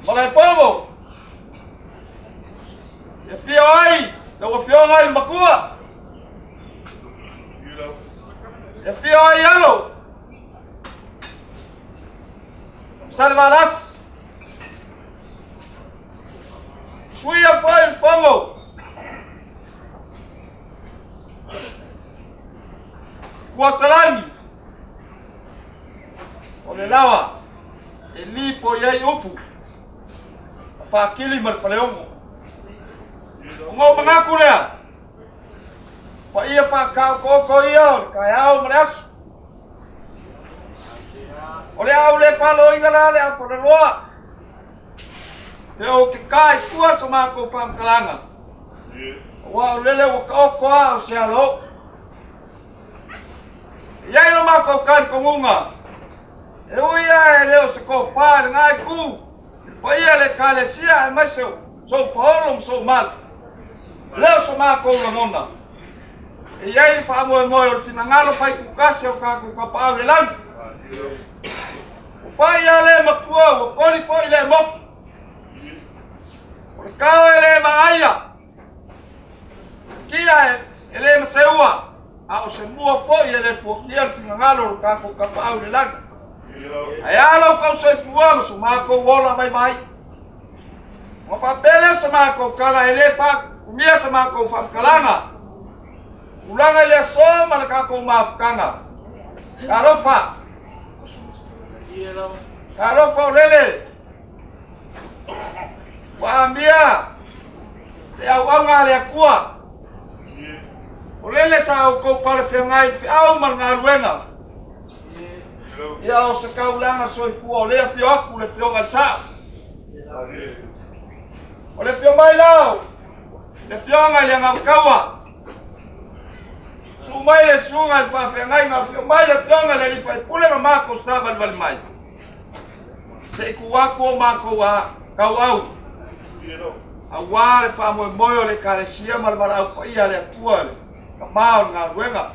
Malai fomo. E fio ai, le ua fio ai makua. E fio ai alo. Sale valas. Suia foi fomo. Kua salami. O le lawa. E lipo iai upu. Whakili ma le whaleongo. O ngau mangaku lea. Pa ia whakau koko ia o le kai au ma le asu. O le au le whalo inga la le au whaleloa. Te o ke kai kua sa mako whamkalanga. O wau lele o ka oko a o se alo. Iai lo mako kari kongunga. E uia e leo se ko whaare ngai ku. Pa ia le kalesia e mai seu. So paholom so mal. Leo so mako ula mona. E iai le whaamoe moe o le finangalo whai kukasi o kako kapau le langi. O whai a le makua o poli fo i le moku. O le kao e le maaia. Kia e le maseua. A o se mua fo i e le fuakia le finangalo o kako kapau le langi. Ai alo kau se fua ma so mako wola mai mai. Mo fa pele sa mako kala ele fa kumia sa mako fa kalanga. Ulanga ile so ma ka ko mafkanga. Kalofa. Kalofa lele. Wa ambia. Le au nga le akua. Olele sa ko pale fe ngai fi au ma ngaluenga. Ia o se kaulanga soi fua o lea fio aku le fio galsa. O le fio mai lau. Le fio ngai le ngakaua. Su mai le sunga le whawhia ngai ngā fio mai le fio ngai le li whai pule ma mako saban wali mai. Se iku waku o mako a kau au. A wā le whamoe moyo le kalesia ma le marau pa ia le atua le. Ka mao ngā ruenga.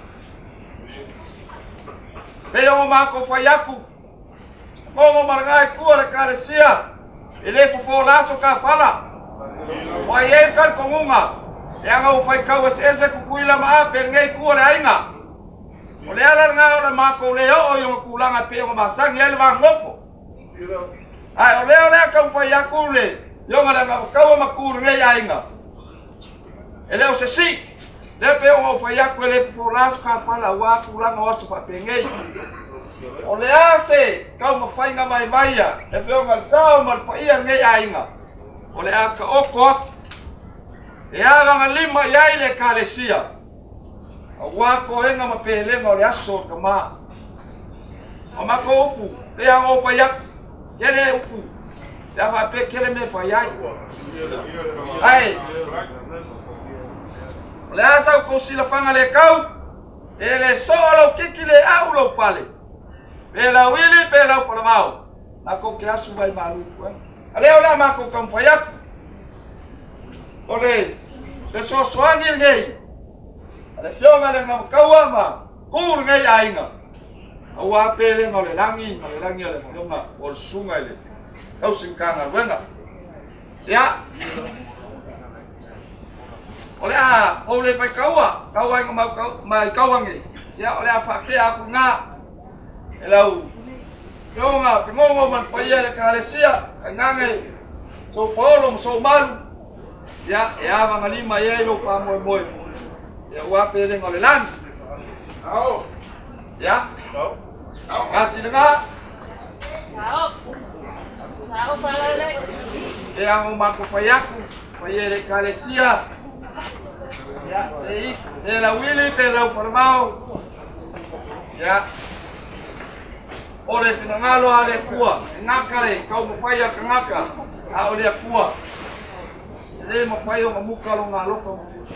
Peo o mako whai aku. Momo marangai kua le kalesia. E le folasaga ka whala. Wai e kar kongunga. E anga u whai kau ese kukuila maa pe ngai kua le ainga. O le ala ngā o le mako le o yonga kulanga peo masangi ele wang ngofo. Ai o lea kau whai aku le. Yonga le ngā kau makuru ngai ainga. E leo se si. Le peo o whai aku e le folasaga ka whala wa kulanga osu pa pe ngai. O le ase kau mawhainga mai maia. E peo ngal sao mal pa ia ngai ainga. O le aka oko aku. E aga nga lima iai le kalesia. Awa ko enga mapelenga o le aso kama. Oma ko upu, te ang o fayak. Kere upu. Ya fa pe kere me fayai. Ai. Le asa ko sila fanga le kau. Ele solo kikile au lo pale. Pela wili pela folamau. Ako ke asu vai malu. Ale ola ma ko kam fayak. Ole. Le so soangi ngei. Ale fionga le ngam kaua ma. Kur ngei ainga. Awa pele ngole langi le fionga o sunga le. Kau singkanga wenga. Ya. Ole a, ole pai kaua ngam mai kaua ngi. Ya ole a fakte aku nga. Elau. Fionga pingongo man paia le kalesia ngangai. So polo so malu. Ya, ya mangalima ye lo fa moy. Ya wa pele ngole lang. Au. Ya. Au. Kasih dengar. Tahu pala Yang umaku payaku, payere kalesia. Ya, la wili pela formao. Ya. Ole pinangalo ale kuah, ngakare kau mafaya ngaka. Ole kuah. Ele mafayo mamuka lo ngalo ko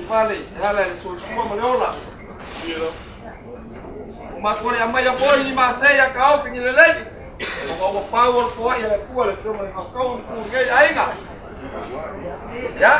vale, hala le sul semua maleola. Umakole amaya boy ni masaya kau pingilele. Mau power kuah ya kuah le cuma kau ngai ainga. Ya.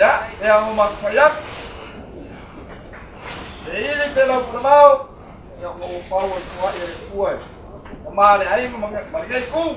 Ya, yang umat fayak. Ini pela formao. Yang mau power kuat ya kuat. Kemari aing mangai ku.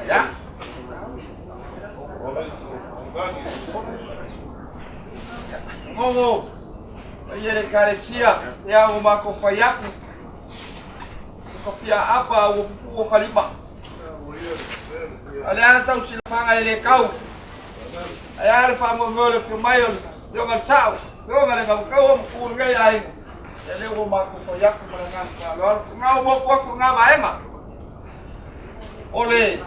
Ya. Ngomo. Payere kalesia ya umako fayaku. Kopia apa o kalima. Aliança o silfanga ele kau. Ayar fa mo mole filmayo. Yo ngalsao. Yo ngale kau mo ngai ai. Ele o umako fayaku mangan kalor. Ngau mo ko ngaba Ole.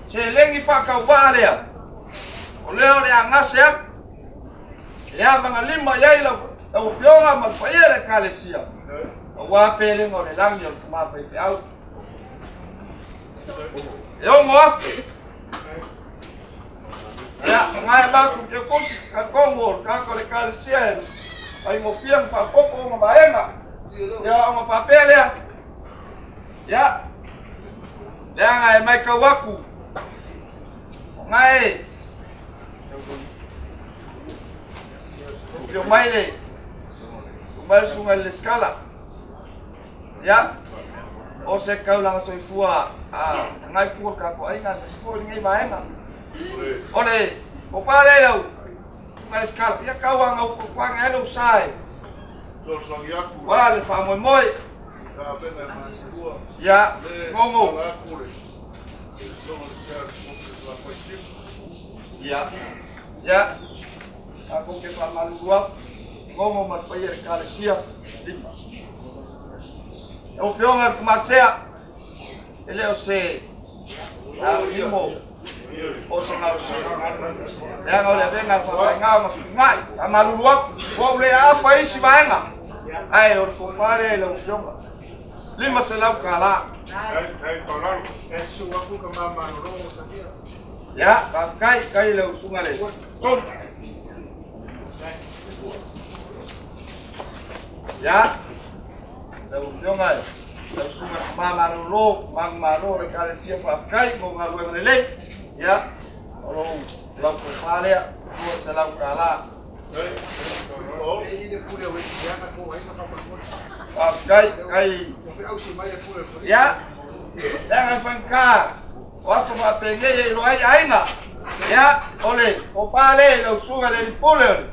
Selengi fa kau balea. Ole angasya. Ya mangalima yaila. O fionga mal payere kalesia. Wa pele ngole lang yo ma fa out. Yo ngof. Ya ngai ba ku ke kus ka kongo ka ko le kalesia. Ai mo fiang fa popo ma baenga. Ya mo fa pele. Ya. Ya ngai mai ka waku. Ngai. Yo mai le. Mai sungai le skala. Ya, o se kau lang soi fua, ngai pur ka ko ai kan se fua ngai baenga. Ole, o pale lo. Mas kal, ya kau ang o kwang elo sai. Wale fa moi. Ya, ngomo. Ya. Ya. Aku ke fa malu gua. Ngomo mat payer kalesia. Dimba. O fionga kumasea ele o se a limo o se ngau si ya ngau le venga fa ngau ma ngai amalua o le apa isi vaenga ai o ko fare lo jonga lima se lau kala ya kai lo sunga le ton ya lo jonga lo sunga mama ro mama ro le kale sia fa kai mo ngau le ya orang lau kepala dua selau kala kai ya jangan fangka waktu apa pengen lo aina ya oleh kepala lau sungai le puler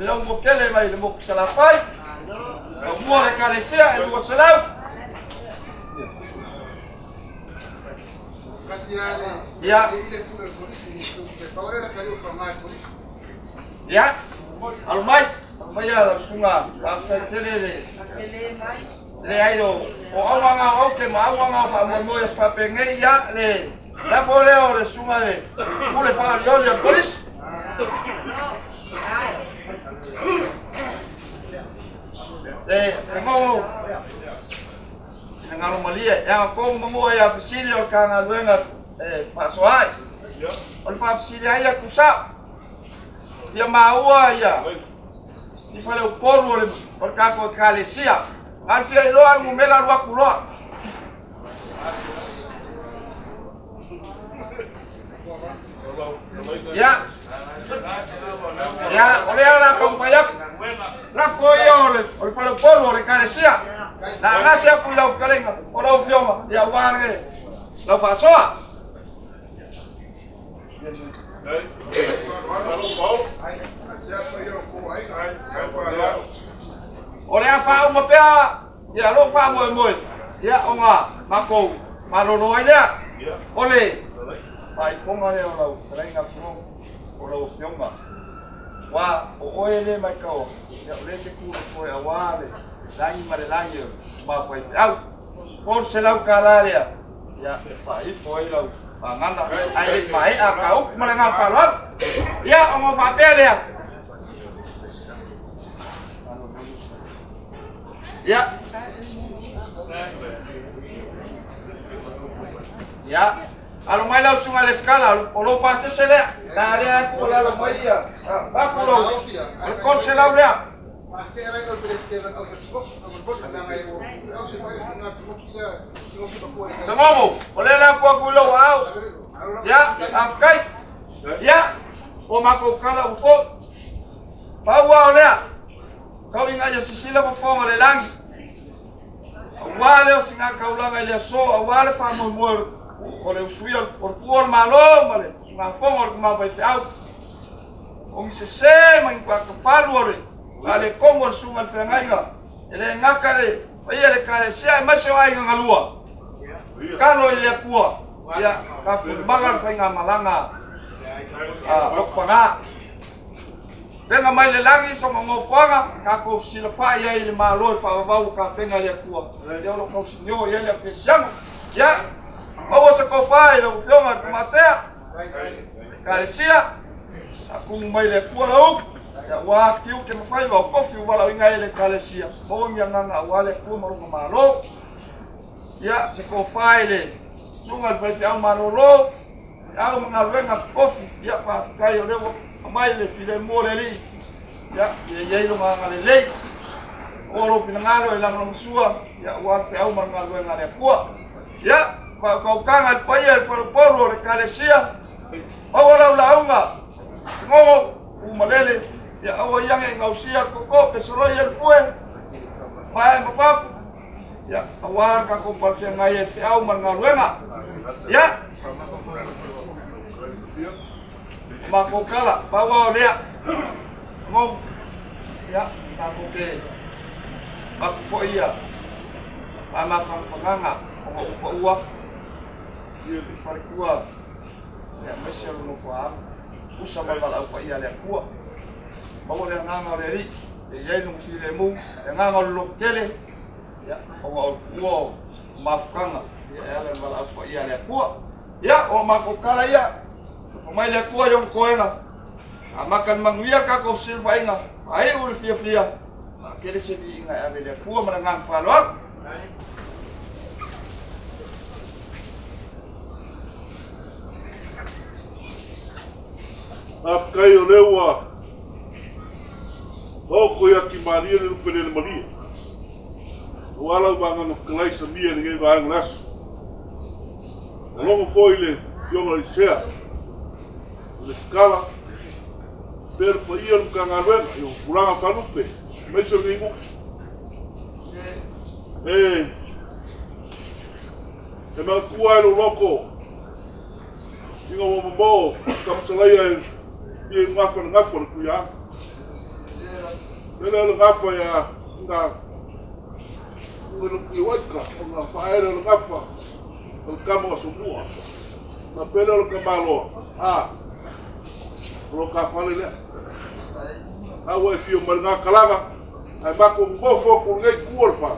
lau mukele mai lau selapai lau mua le kalesia dua selau ya ya almai maya la sunga pasta tele le ayo o awanga o ke ma awanga fa mo ya fa penge ya le la poleo le sunga le fule fa yo le polis ngolo ngalo malia ya ko mo ya fasilio kana luenga pasoai ol fa fasilio ya kusa ya maua ya ni fale o polvo le por kako kalesia al fia lo al mumela lo akulo ya ole ala compayak la foyo le fale o polvo le kalesia na nasi aku lau kalenga o lau fioma ya wange lau pasoa ole afa uma pea ya lo fa mo ya onga mako malolo ina ole ai fonga le o lau kalenga fo o lau fioma wa o oele mai kao ya ole te ku fo ya wale langi mare langi ma fai au por se lau kalaria ya fai foi lau nganda ai mai akau malanga falot ya ongo fa pele ya alo mai lau sunga le skala o lo pase sele la area ko la lo mai ya ba ko lo ko se lau le Tengomo, oleh lah kuah gula wow, ya afkai, ya, o mako kala ufo, bawa oleh, kau ingat je sisila bufong oleh langi, awal singa kau lang oleh so, awal faham mur, oleh usuil, orpuol malom oleh, singa fong oleh kemau fiau, om sese main kuah kefalu oleh. Ale kongo sungal fengainga ele ngakale ele kale sia masho ai ngalua kalo ile kuwa ya kafu bangal fenga malanga lokfanga benga mai le langi so ngofanga kako silfa ya ile malo fa bau ka penga ile kuwa le lo ko sinyo ile pesiang ya bawa se ko fa ile ufionga kumasea kale sia aku mai le kuwa lau ya wa kiu ke mafai wa kofi wala winga ele kalesia mo nganga wale ku mo malo ya se ko faile sunga fa fi au malo au ngawenga kofi ya pa kai ole mai le file mo le li ya ye lo ngale le oro finangalo ila no sua ya wa fi au ngawenga le ku ya pa ko kanga pa ye for polo le kalesia awala ulaunga ngo umalele ya awa yang ngausia koko pesoro yer fue pai mafaf ya awar ka ko palfia ngai fi au man ngaluenga ya mako kala bawa dia ngom ya ka ko ke aku fo ia ama fanganga o uwa ye farkua ya mesel no fa usama bala ko ia le kuwa bawa le nganga le ri ye no file mu nganga lo kele ya o mafkanga ya le bala ko ia le kuwa ya o mako kala ya Mai le kua yung koenga. Makan mangwia ka ko silva inga. Ai ul fia. Kele sedi inga ame le kua manangang Faaaloaloga. Afkai o lewa. Hoko ia ki maria le lupe le maria. Wala wanga na whakalai sa mia ni ngai waang lasu. Longo foi le yonga le sea. Le skala. Pero pa ia luka ngā luenga. Yo kuranga whanupe. Meiso le ingo. E mga kua e lo loko. Inga mo kamsalaya e ngafa na kuya. Nena le ngafa ya nga ngulu kiwaka nga faera le ngafa le kamo sumua. Na pena le kamalo. Lo ka fale le. Awe fio marga kalaga. Ai bako ngofo ko ngai kuorfa.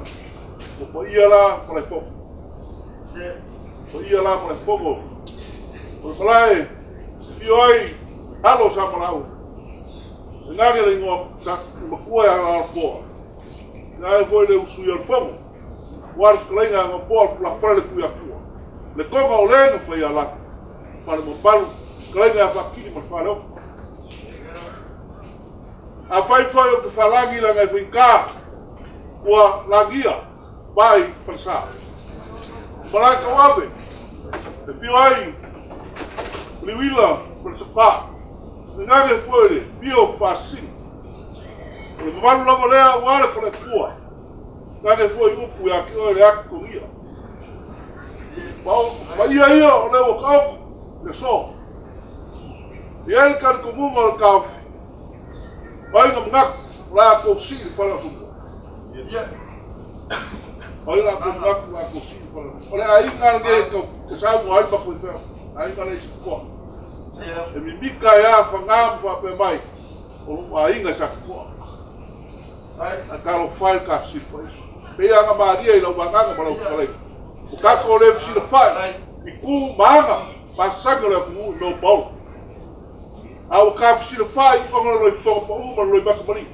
Ko ia la para fo. Ko ia la para fogo. Ko palai fioi halo sa palau. Ngage le ngo sa makua ya la po. Ngai foi le usu ya fogo. War klenga ngo po la frale ku ya ku. Le konga o le foi ya la. Para mo palu klenga fa ki mo falo. A fai foi o que falagi la ngai finka. Wa lagia bai fansa. Para ka wabe. E fioi Liwila, por sepa. Ngage foi fio fasi. O mamalu logo lea wale for tua. Ngage foi upu ya ki ole ak kogia. Ba ia o le o kau le so. Ia le kan komunga o kau. Bai ngak la ko si fala su. Ia. Bai la ko ngak la ko si fala. Ole ai ngalge ko sa mo ai ba ko fe. Ai ngale si ko. E mi mika ya whangam wha pe mai. O a inga sa kua. A karo whae ka si whae. Pea nga maria i lau wanganga ma lau kalei. O kako le si le whae. I ku maanga. Pasanga le kumu i meu pau. A o ka si le whae i konga loi whonga pa uma loi baka mari.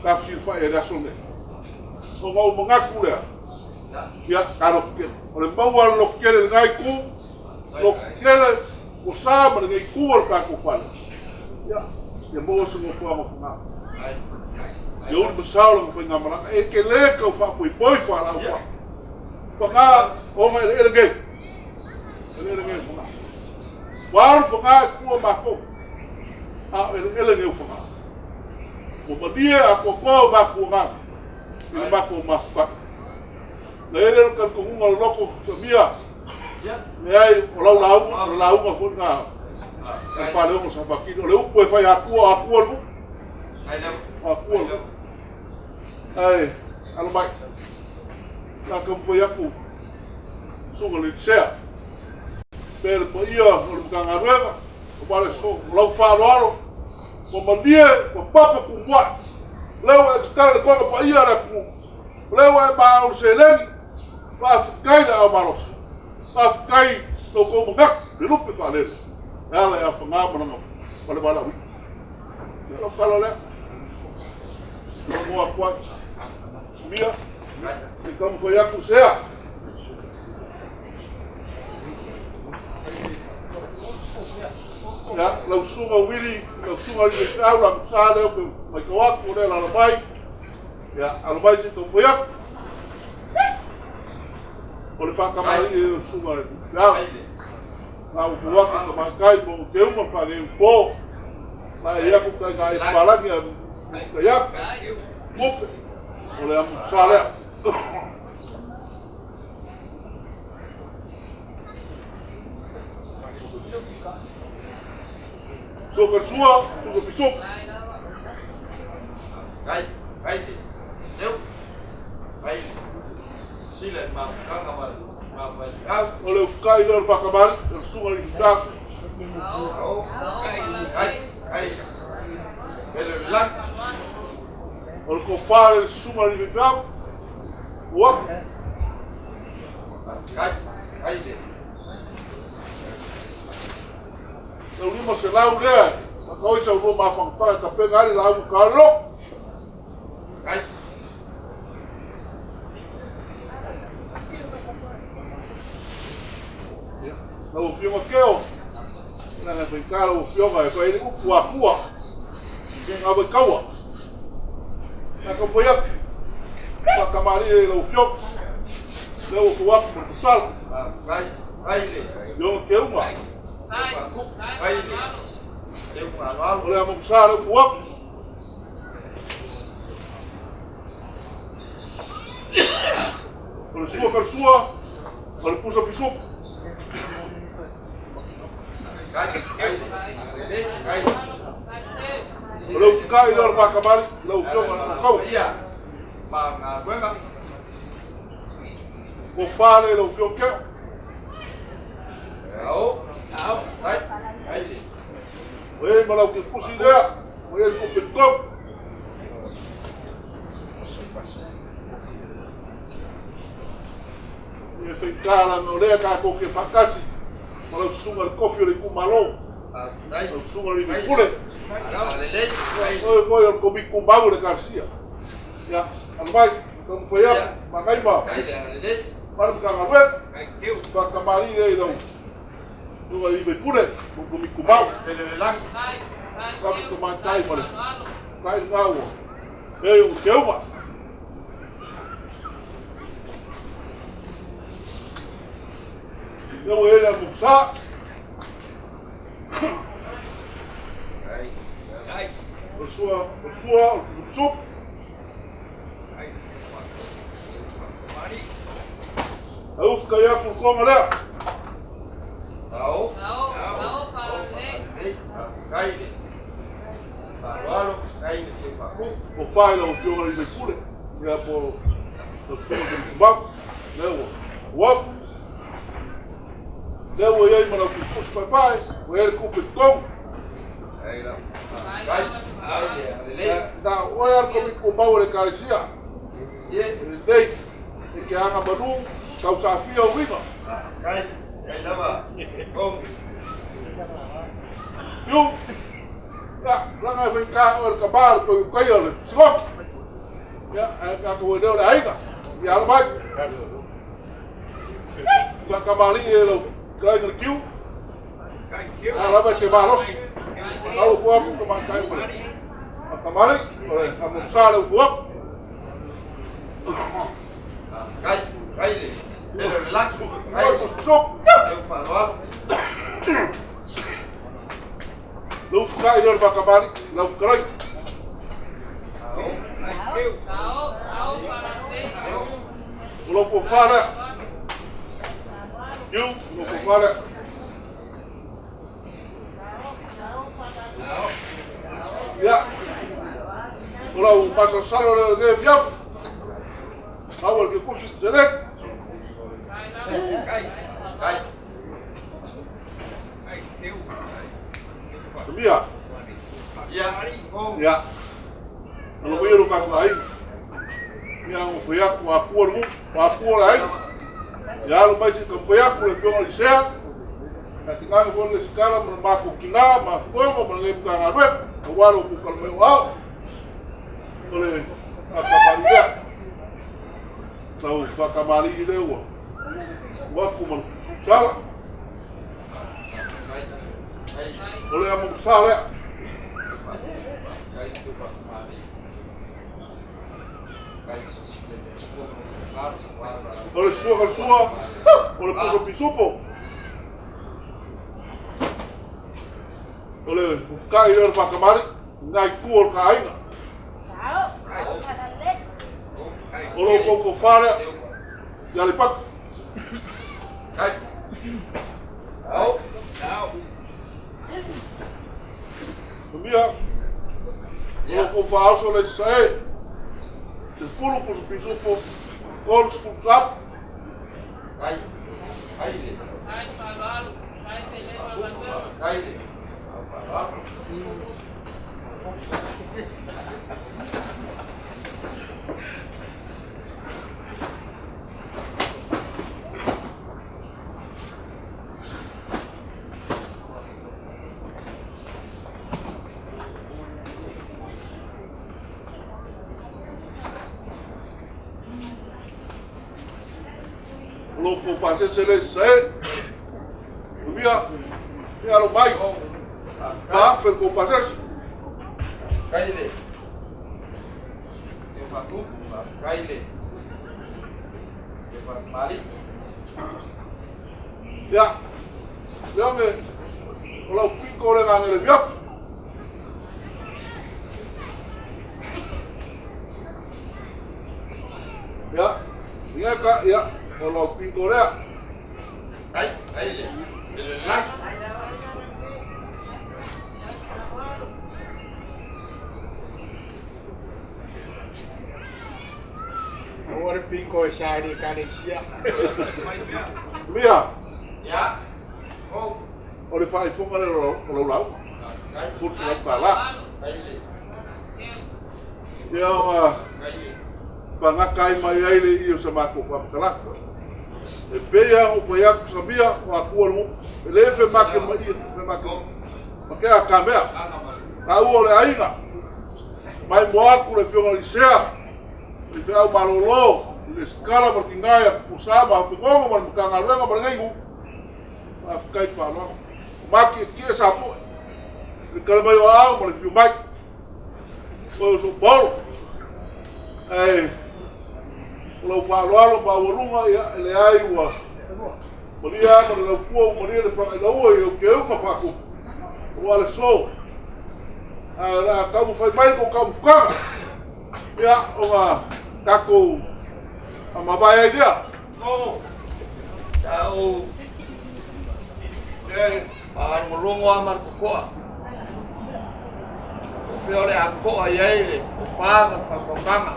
Ka si le whae e raso ne. O ngau mangaku lea. Ia karo kele. O le maua lo kele ngai ku. Lo kele o sama ngai kuar ka ko fala. Ya mo se mo kwa mo na. Yo me saula mo finga mala e ke le ka fa poi fala wa. Paka o ngai ele ngai. Ele ngai fa. Wa fa ka ku ma ko. Ele ngai fa. Mo madia ko ba ku nga. Ele ba ko ma fa. Na ele ka ko nga loko mia. Ai, o lau nga fun nga. E whale o sa whakino. Le upo e whai akua lu. Akua lu. Ai, alo mai. Nga kampai aku. Sunga li sea. Pere pa ia, o le mukanga ruenga. O wale so, o lau Faaaloalo. O manie, o papa ku mua. Leo e kitara le konga pa ia na ku. Leo e maa o se lengi. Wa fikai na au maros. Afkai no ko ngak de lupe falele ala ya fanga mana wala wala wi no kala le no mo akwa mia e como foi a kusea ya la usunga wili la usunga li kaula msale ko mai ko aku le la bai ya albai se ko foi a Ole whakamari e sunga ya. Na o waka ka makai mo te uma whare u pō. Na ia ku kai ngai wharangi a ka ia. Mope. Ole amu salea. So ka sua, tu ka pisok. Gai. Deu. Gai. Sila ma kakamar. Ole kai do whakamari, o sunga li ka. Ai. Pero la. Ole ko whare sunga li ka. Wa. Gai. Lau lima se lau lea. Makau isa uro mawhangwhaka ka penga ali lau karo. Kai. Lau whionga keo. Nanga whingkara o whionga e koe ni upua kua. Ngā wai kaua. Nā ka whaiak. Whakamari e lau whionga. Leo o kuaku mo kusala. Kai. Kai le. Yo ke uma. Kai le. Eu falo. Olha mo kusala o kuaku. Olha sua kar sua. Olha pusa pisu. Kai. Kai le. Kai. Olha o kai lor whakamari. Lau whionga na kau. Ia. Ma ngā wenga. Ko whare lau whionga keo. Au. Kai. Kai le. Oe malau ke pusi lea. Oe ko pekom. E whingkara no lea ka ko ke whakasi. Malau sunga le kofi o le kumalo. Kai. Malau sunga le pule. Ale. Kai. Oe koe o ko biku mau le karsia. Ya, almai, kong whaiak, makai ma. Kai le. Ale. Maram ka ngarwe. Kai keu. Whakamari le rau. Nunga i me pule. Ko biku mau. Pele lang. Kami ke mantai mare. Kai ngawa. Hei o te uma. Neu e la muksa. Kai. Kai. O sua, o sup. Kai. Mari. Au kaya ku konga lea. Au. Kai le. Faaaloaloga. Kai le. Te whaku. O whai la o whionga i me pule. Ia po o sunga ke kumau. Neu o. Wap. Neu o iei mana ki kus pai pai. O ere kupe kong. Kai la. Kai. Kai le. Ale. Na oe ar ko mi kumau le kaisia. Ye. Dei. E ke anga manu. Kau sa fia o winga. Kai. Kai lava. Kom. Yu. Ya, langa e whaika o ka bar ko kai o le sikok. Ya, ka ko deu le aiga. Ya ala mai. Ka kamali e lo kai no kiu. Kai keu. Ala mai ke baros. Au ko aku ko man kai ko. Kamali, o amu sala ko. Kai. Kai le. Pele lang. Kai. Ai ko sok. Eu falo. Lo kai no ba kamali, lo kai. Au. Kai keu. Lo ko fala. Yu, lo ko fala. Ya. Kalau masa salo le ge biap. Awal ke kursi jelek. Kai. Kai. Kai keu. Semia. Ya. Kom. Ya. Kalau biru ka lai. Yang fuyak wa kuoru, wa kuolai. Ya lo mai se ka fuyak le fiona li sea. Na tinga ko le skala mo ma ko kina ma fuego mo le ka ngarwe. Walo ku ka me wa. Ole akabaria. Tau pakamari lewa. Wa ku mo sala. Kai. Ole amu sala. Kai tu pak mari. Kai sisipele. Laat warna. Ole sua. Ole puso pisupo. Ole kai le pakamari. Ngai kuor ka ainga. Ole ko fare. Ya le pak. Kai. Au. Au. Mia. Ole ko faaso le sai. De fulo puso pisupo. Kol spulsap. Kai. Kai le. Kai le. loko pasese le se. Mia lo mai. Pa fer ko pasese. Kaile. E fa tu, kaile. E fa mali. Ya. Leonge. Ola pinko le ngane le viaf. Ya. Inga ka ya. Ola pinko le. Kaile. Le lang. Ora pinko e sai di canesia. Mia. Ya. Oh. O le fai fonga le lo lau. Kai. Put la pala. Kaile. Ya Kaile. panga kai mai ai le i o sa mako pa kala. E peia o foi a sabia o akuo le fe make mai fe make. Make a kamera. Ta o le ainga. Mai mo aku le fionga li sea. Le fe au malolo, le skala por kingaia usama fe gongo mar kanga renga mar ngai. A kai fa no. Make ki sa po. Le kala mai o au mar fiu mai. O so bol. Ei. Lo Faaaloaloga pa walunga ia le ai wa. Maria ma le puo Maria le fa lo o ke o ka fa ku. O le so. La ka mo fai mai ko ka mo fa. Ya o ga tako ama vai dia. No. Tau. Ang mulungo amar kokoa. Fiole a koa yaile, o fama fa kokanga.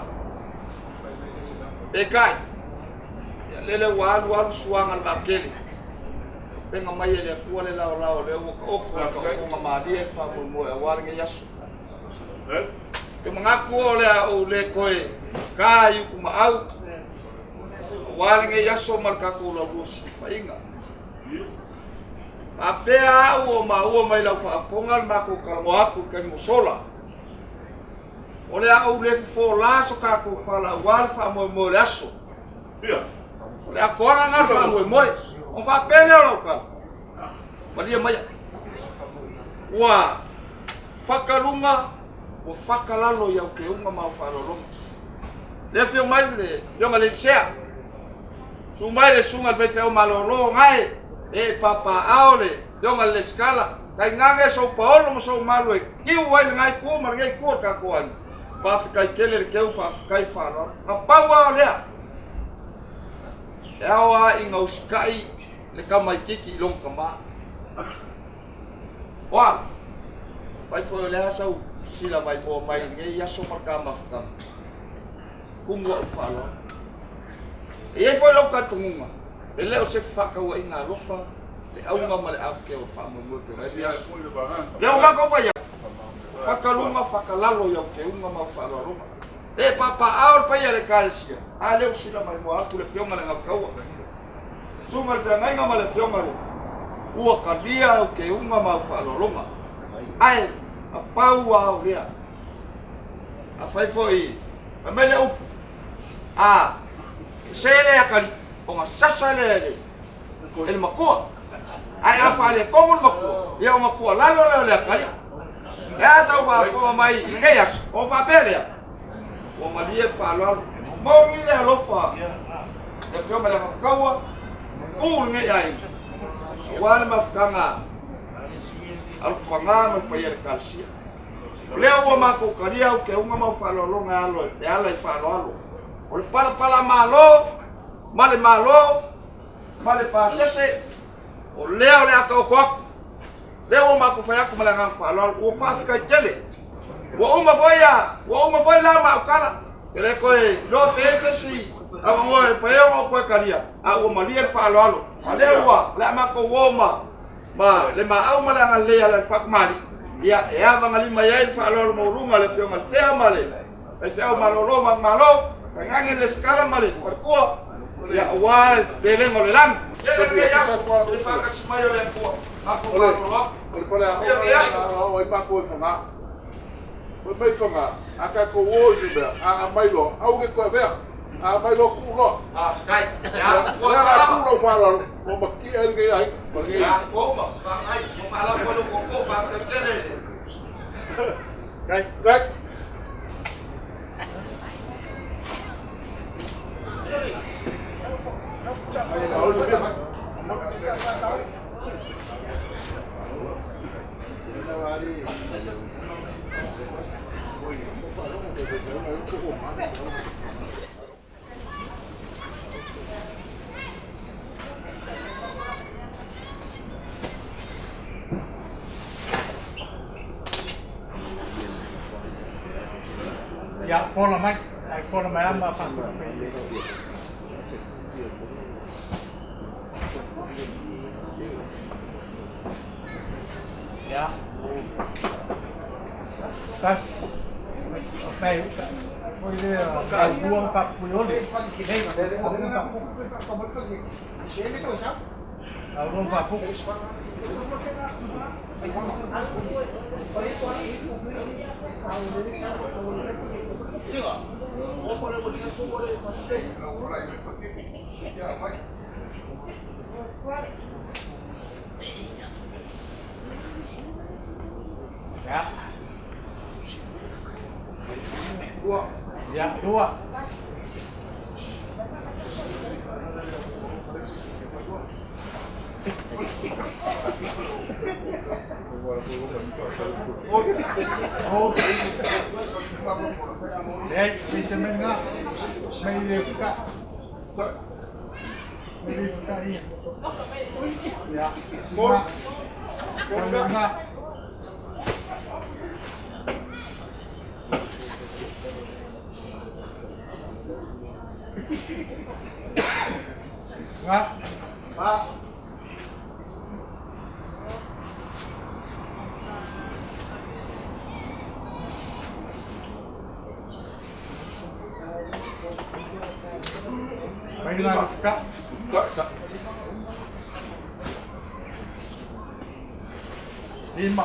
Bekai. Lele walu suanga makeli. Penga mai ele pua le lao le o ko mali e fa mo e wala nge yasu. Ke mangaku o le koe ka yu kuma au. Wala nge yasu marka ko la lus fainga. Apea o mai la fa fonga mako kalmo aku ke mo sola. Ole au le Folasaga ko fala wal fa mo laso. Ia. Ole a kona ngal fa mo. On fa pele o ka. Malia mai. Wa fakalunga o fakalalo ya ke unga ma fa lo. Le fio mai le fio le sea. Su mai le sunga ve fio malolo ngai e papa aole donga le skala. Kai ngange so paolo mo so malo e ki wai ngai ko mar ngai ko ka ko ai. Fa kai kele ke u fa kai fa no a pawa lea awa inga uskai le kamai kiki long kama wa fai fo le asau sila mai po mai nge ya so markama fa kungo fa no e foi lo ka kunga ele o se fa ka wa inga lofa le au nga male a ke o fa mo ke Ia ko le banga. le o ka ko fa fakalunga fakalalo ya ke unga ma Faaaloaloga. E papa aol pa ya le kalsia. Ale o sila mai mo aku le fionga le ngakau. Sunga le ngai nga le fionga le. Ua kalia o ke unga ma Faaaloaloga. Ai a pau a olia. A fai foi. A mele up. A sele akali. O nga sasa le. El makua. Ai a fa le como el makua. Ya o makua lalo le akali. Ya tau ba fo mai ngai as o fa pele o malie Faaaloaloga mo ngi le lofa e fio mala kawa ku ngai ai wal mafkanga al fanga mo payer kalsia le o ma ko kalia o ke unga ma Faaaloaloga alo e ala Faaaloaloga o le pala malo male pasese o le akau ko leo ma ko faya ko malanga Faaaloaloga o fa fika tele wo uma foi la ma kala ele ko lo pese si a mo faya mo ko kalia a o malia Faaaloaloga alewa la ma ko wo ma le ma au malanga le ala fa mali ya e ava ngali ma ya Faaaloaloga mo lunga le fio mal sea male e fia malolo malo kangange le skala male por ko ya wa le lengo le lang ya le ya so le fa ka si mayo le ko ako Faaaloaloga. Ole fale o i pa ko fanga. O mai fanga aka ko o jube a mai lo au ke ko be. mai lo ku lo. Kai. Ya, la ku lo fa lo ma ki en ge ai. Ma ge. Ya, ko ma. Kai, mo fa la ko lo ko fa ka kere. Kai, kai. Ya, follow Mike. I follow my amma fan. Ya. Kas. Này, tôi đi đầu buông phạt quý ổn định. Đây, đầu buông phạt phúc. Ya. Dua. Ya, dua. Oh. Đấy, bisa main nggak? Main dia buka. Main dia buka ini. Ya, semua. Kalau nggak. Nggak. Pak. Main dengan suka. Enggak. 5.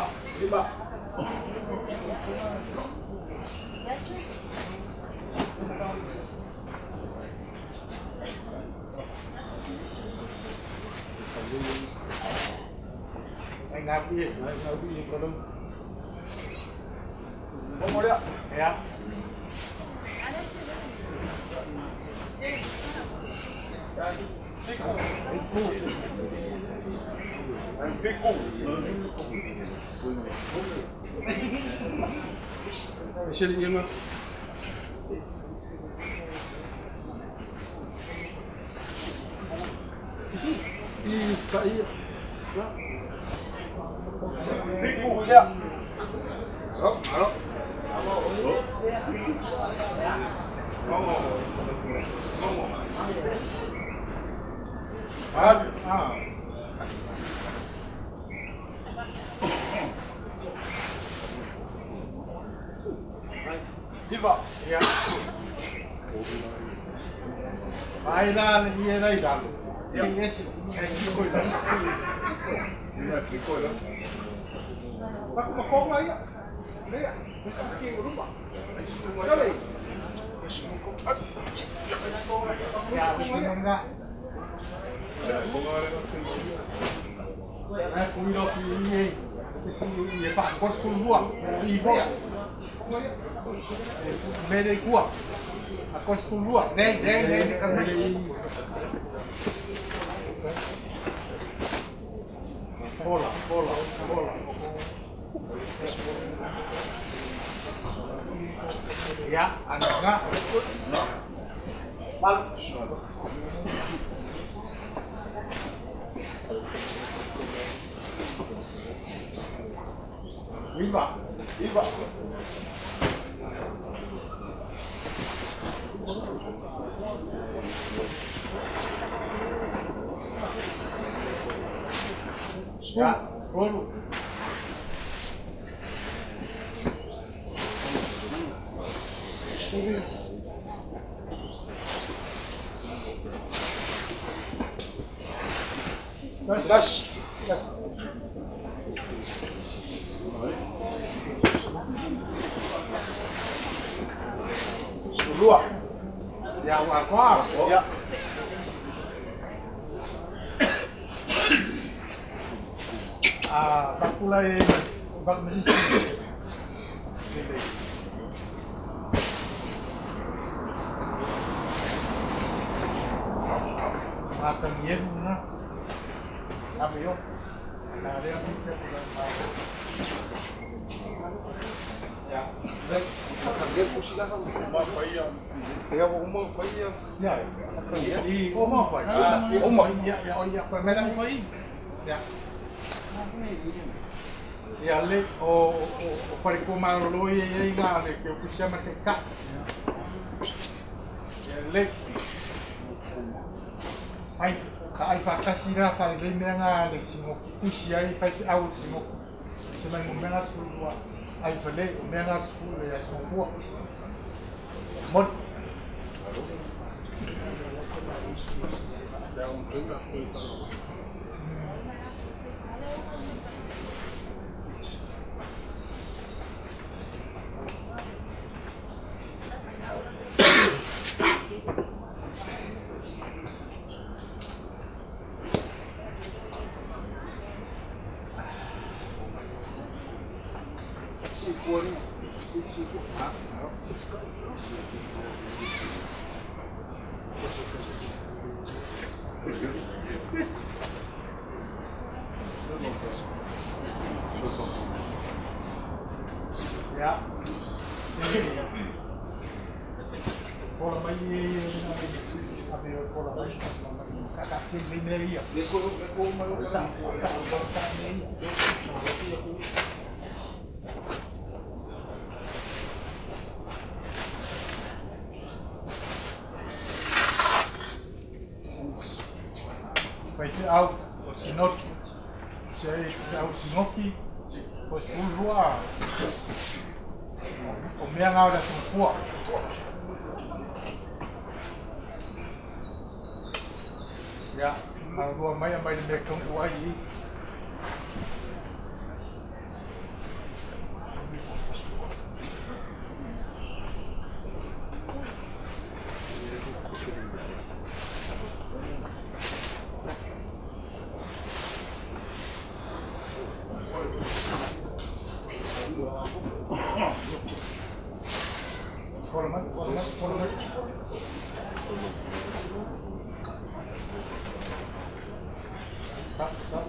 Anh ngáp đi có đâu. Mau mau dia. Ya. Sini dia mah. Iya. Piku ya. Halo. Đi vào. Ya. Ai ra đi đây đàn. Chị sẽ chạy coi đó. Đi coi đó. Bác mà con lấy á. Đấy ạ. Nó không kêu đúng không? Đó đi. Ya, bisa enggak? Cúi đầu thì gì phản con xuống ruộng đi vô về đây của con xuống ruộng đây cầm đây bola ya anaknya bal Viva. Ya, gol. Das. Dua. Ya wa kwa. Ya. Bakulai bak mesti. Makan yen na. Apa yo? Ada yang bisa ya. Dia pusing kan. Ya umur fai. Ya. I oma fai. Oma ya ya pa melang fai. Ya. Ya le o fai ko malo ye ye nga le que o chama que ka. Ya le ai ai fa kasira fa le menga le simo kusi ai fa au simo. Se mai menga sulwa. Ai fa le menga school ya so fo. Mod Ya un tenda foi para. ya. Pola mai apa yo pola mai kakak sini ni ya. Dia ko mai Sa ni. Vai ser algo, se não se é o sinoki, pois o lua o minha aula são fua. Ya, a lua mai me cão o aí. Format. Stop.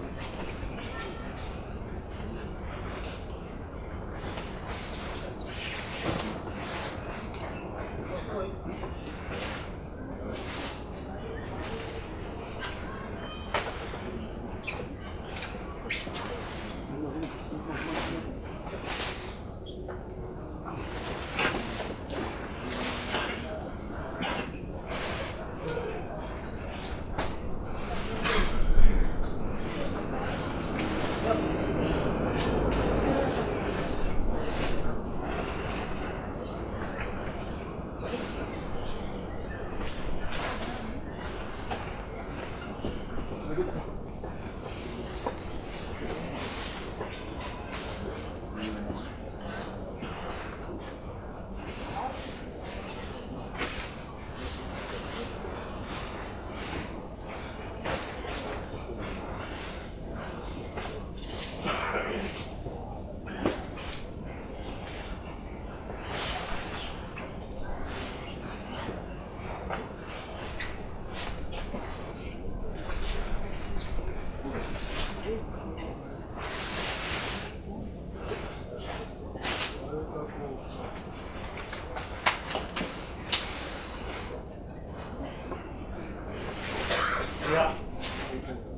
Ya.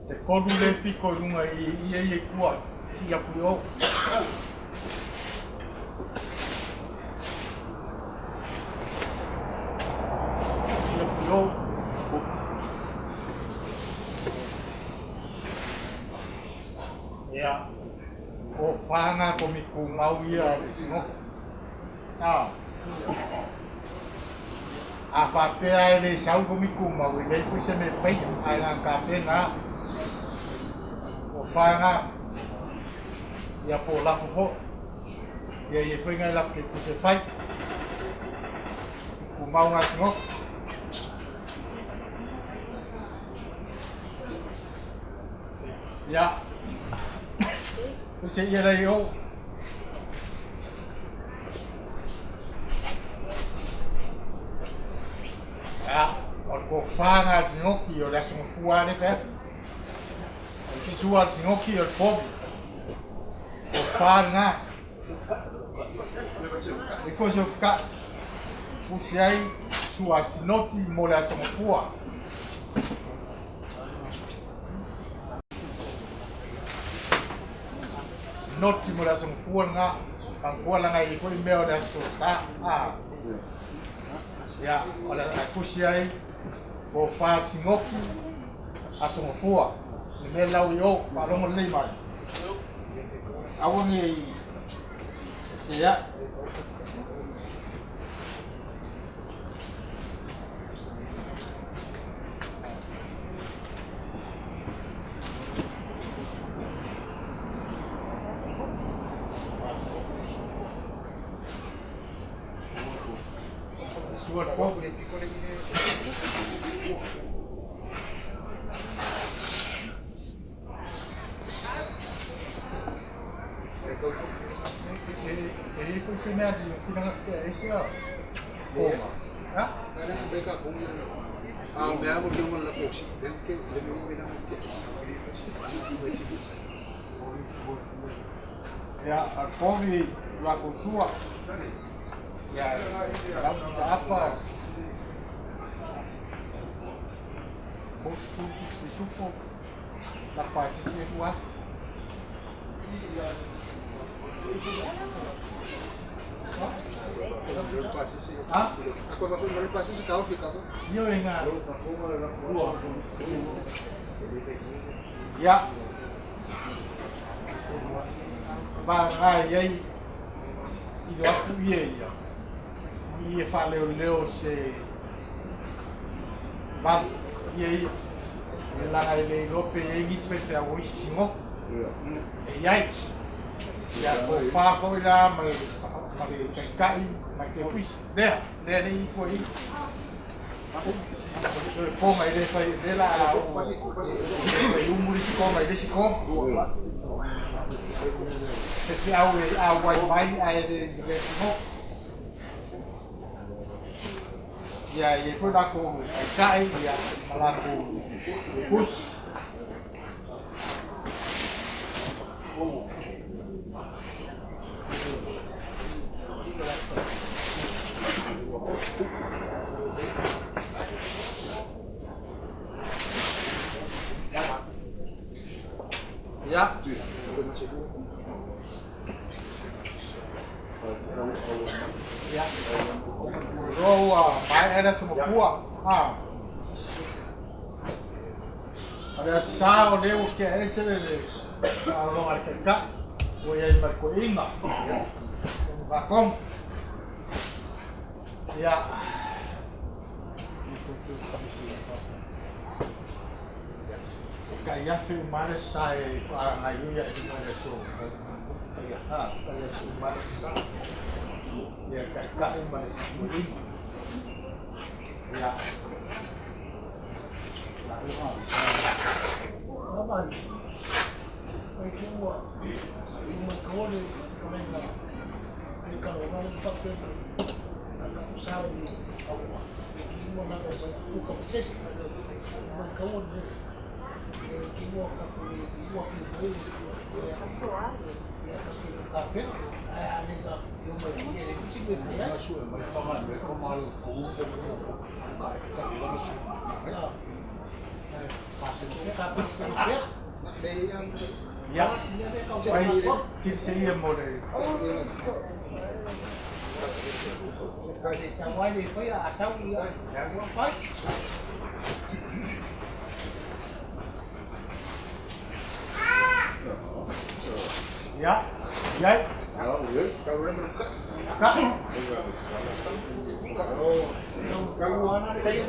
Te koru le piko runga i kua tia pui o. Tia pui o. Ya. O whanga ko mi ku mau ia no. A whapea e le sau ko mi ku mau i lei fui se me whaia ai ngā ka pena o whanga ia po lafo ho ia i whainga i lape ku se whai ku mau ngā tingo Ya. Kasi yan ay yo. Ya, o fanga singoki o la singofua ne fe. O sua singoki o povo. O fanga. E foi jo ficar. Pusiai sua sinoti mo la singofua. Noti mo la singofua nga. Ang kuala nga i foi meo da so sa. Ya, olha a pusiai o fa singoki a singofua. Ni me lau yo pa longo lei mai. Awangi sia suat pobre piccole e foi se me que não é esse ó ha Karena mereka punya mereka berjuang dalam oksi dan ke lebih menang ya pobre la kusua ya apa posto se supo la paz se tua Aku masuk meripasi sekali di kamu. Yo ingat. Ya. Vai aí. E eu fui ya. E falei o Leo se vai e aí lá na ele lope e isso vai ser o isimo. E aí ya ko fa foi lá mas kai mas que pus deh ni ko i ko mai de foi de lá o muri ko mai de ko se au vai ai de mo ya e foi lá com kai ya malah ko pus ya ya roa pai era semua kuah ada sao leu que é esse lo marca o ia marco inga va com ya kaya filmar sai a ayuda de eso kaya filmar sai ya kaya mas boleh ya aman ay kuwa yung kone kamera ay kalungan papel nakakusaw ni awa mo na sa kapses magkawon kiwa kapuli kiwa filmoi tapi ada yung may chico ya sure may paman may pamal ko ya seria model kasi sa wali foi asaw niya fight ya ya Kalau udah berbuka, kalau anak saya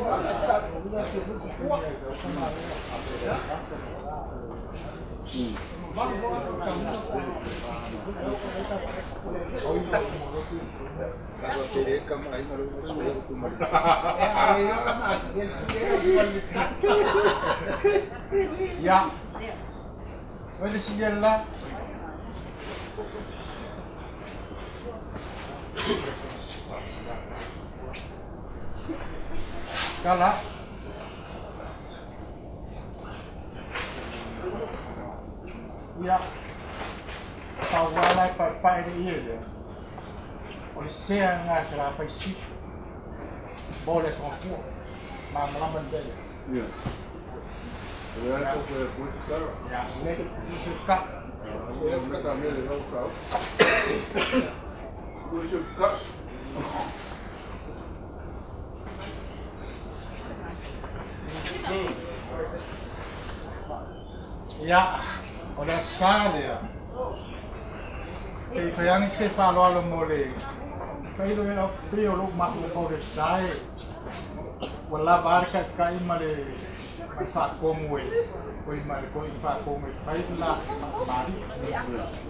kalau CD kamu aja baru sudah hukuman. ya Wala sigella. Kala. Ya. Tawala pa dia. Oleh saya nggak serapa isi. Boleh semua. Mama dia. Iya. Ya, itu buat kita. Ya, ini suka. Ya, kita ambil dari kau. Gue suka. Ya, oleh saya. Saya sayang saya Faaaloaloga mole. Kalau yang beliau lu mahu kau desai. Wala barka kai male fa komwe. Koi male koi fa komwe. Fai la mari.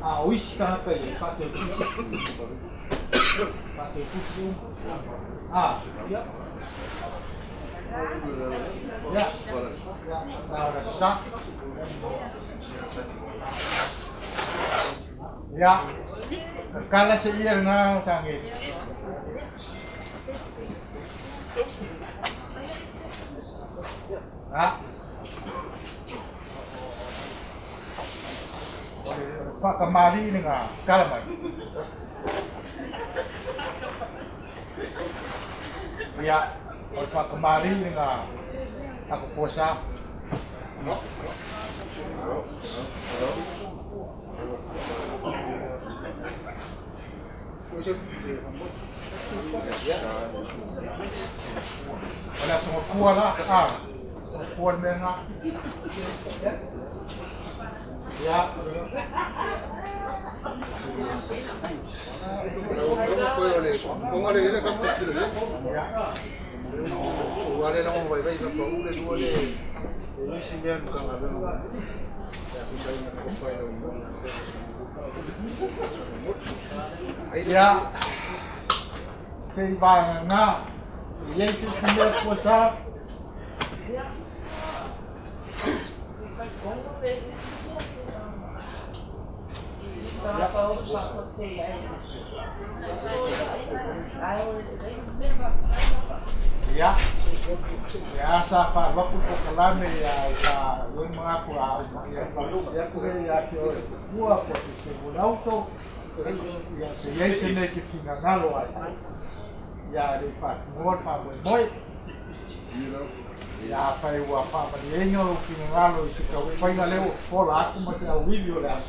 Ah, wiska kai fa ke kusi. Fa ke kusi. Ah, ya. Ya. Ahora sa. Ya. Kala sa iya na sangit. Ah. Fa kamari nga kalmay. Ya, fa kamari nga ako po sa wala semua kuala kual menga ya Kung ano nila kapag sila yan. Wala na akong baybay sa paulan wala. Isin yan kang ano. Kaya kung sa'yo na kapag ya sa iba nga yes sila po sa ya ya sa Faaaloaloga ko kalame ya sa yung mga kuha ya kure ya kyo kuha po sa bulauso ya sene ki finangalo ya de fa ngor fa boy ya fa wa fa manienyo finangalo se ka foi na leo fola como se ao vídeo lá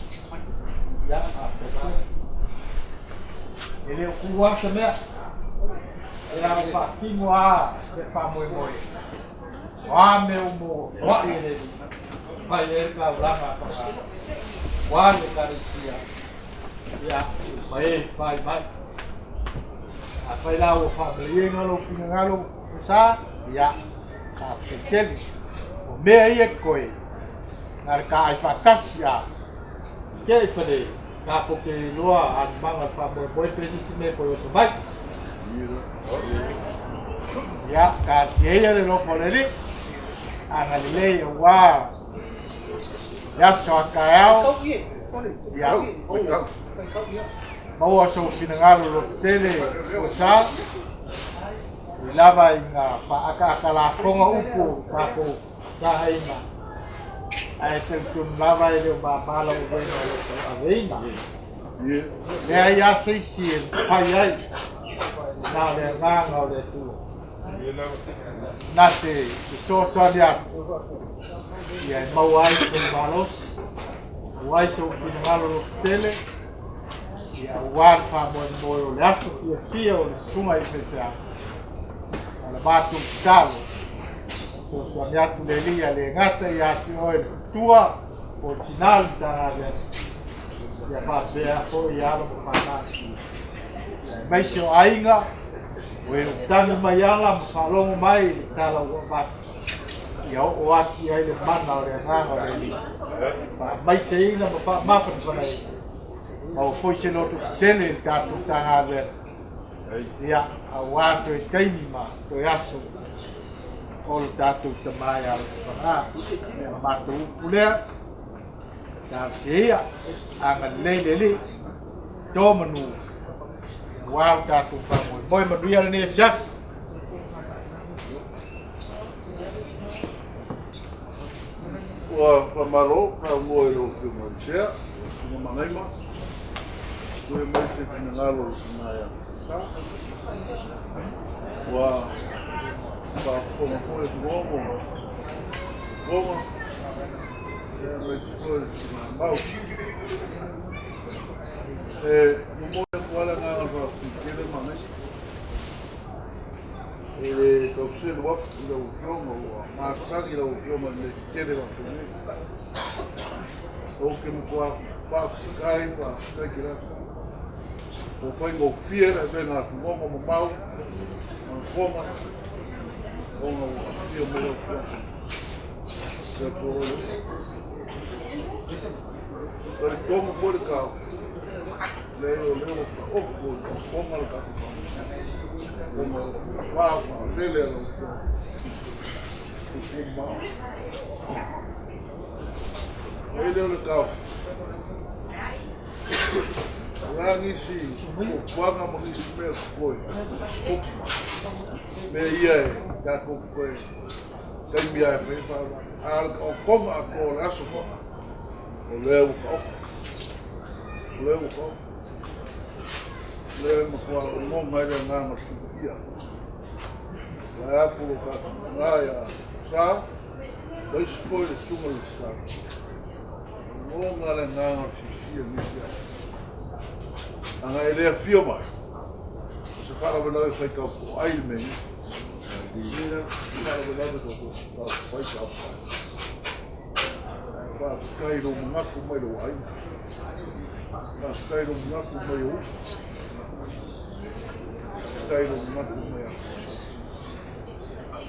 ya ele o kuwa se me ya fa kimwa de fa moi wa me mo wa ele fa ele ka ulanga fa wa le karisia ya vai apa ila o família ngalo finangalo sa ya a fekeli o me ai koi ngar ka ai fakas ya ke fede ka ko ke loa an manga fa boy precisamente me po so vai ya ka siya le no poleli analile wa ya so kaao ya mau so finangalo lo tele o sa lava inga pa akala konga upu pa ko sa inga ai tentun lava ile ba bala o bueno lo aveina le ya sei si pai ai na le nganga o le tu nate so dia ya mau ai so balos wai so finangalo lo tele ya warfa mo le aso ki fio suma i fecha ala batu talo so soñatu le lia le ngata ya tio el tua original da ya fa bea fo ya lo fantástico mai so ainga o tanu mayala falong mai tala o bat ya o ati ai le mana o le nganga le mai sei na ma fa mau foi se no tele tatu tanga ver ya awato taimi ma to yaso ol tatu tamaya pa ma tu pule Garcia, ang leleli, domenu, wow, datu famoy. Boy, maduya ni Jeff. Wa pamaro na ngoi lo ke manchea, no manaima. Kue mai te ngalo na ya. Wa pa como foi gomo. Gomo. Ya me chico na mau. No mo wala nga nga kile manai. Topsel wak ila ukyomo masagi ila ukyomo le kere wa kune o que me qua pa kai kira o foi go fiera ben a ngomo mau o koma o no fio me lo se por el como por cá leo o como o cá como Rafa, Lele, ele é legal. Lá nesse, o paga municipal foi, meia, já foi, tem minha frente para, o como a cor, a sua, o levo lema kwa ngoma ile ngama kufikia na hapo ngaya sa basi kwa sumo sa ngoma ile ngama kufikia misia anga ile fio mai se fala vela foi que o ai me dira fala vela do foi que fa sai do maku mai do ai sai do maku mai o sai do maku mai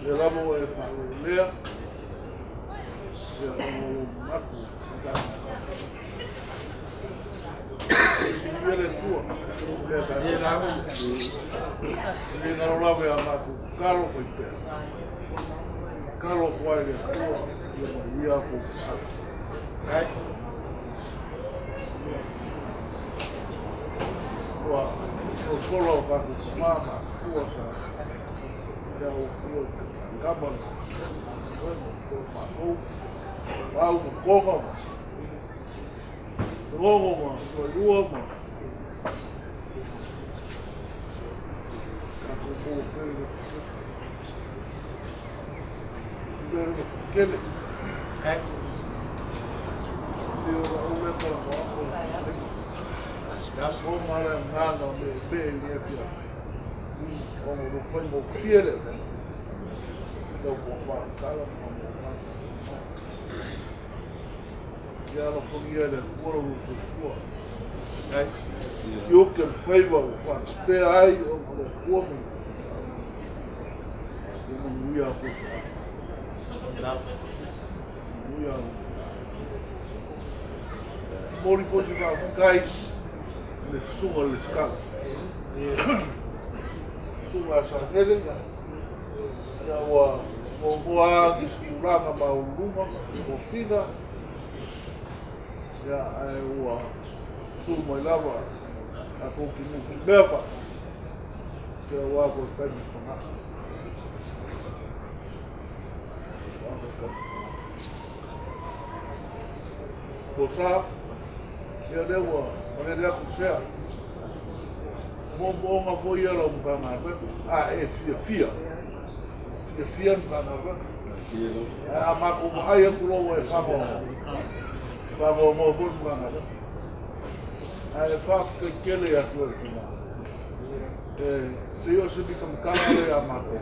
le lavo e fa lea se o maku ele tua ele lavo ele não lava a maku calo foi pé calo qual é tua ia por ai o solo para o mama coisa é o gaban o algo como logo o aquele é das formas nada bem como não foi muito fiel eu vou falar que ela foi ela por o seu eu que favor até aí eu como não ia puxar não ia mori pode dar gás suma le scala suma essa rede ya wa boa discuranga ma uluma ofina ya wa suma lava a continu befa que wa go pede fona Posa ya dewa olha ele acusa bom foi ela um canal é fia canal a maco aí pulou é favor mo bom canal aí faz que ele é tudo se eu se bica um canal é a maco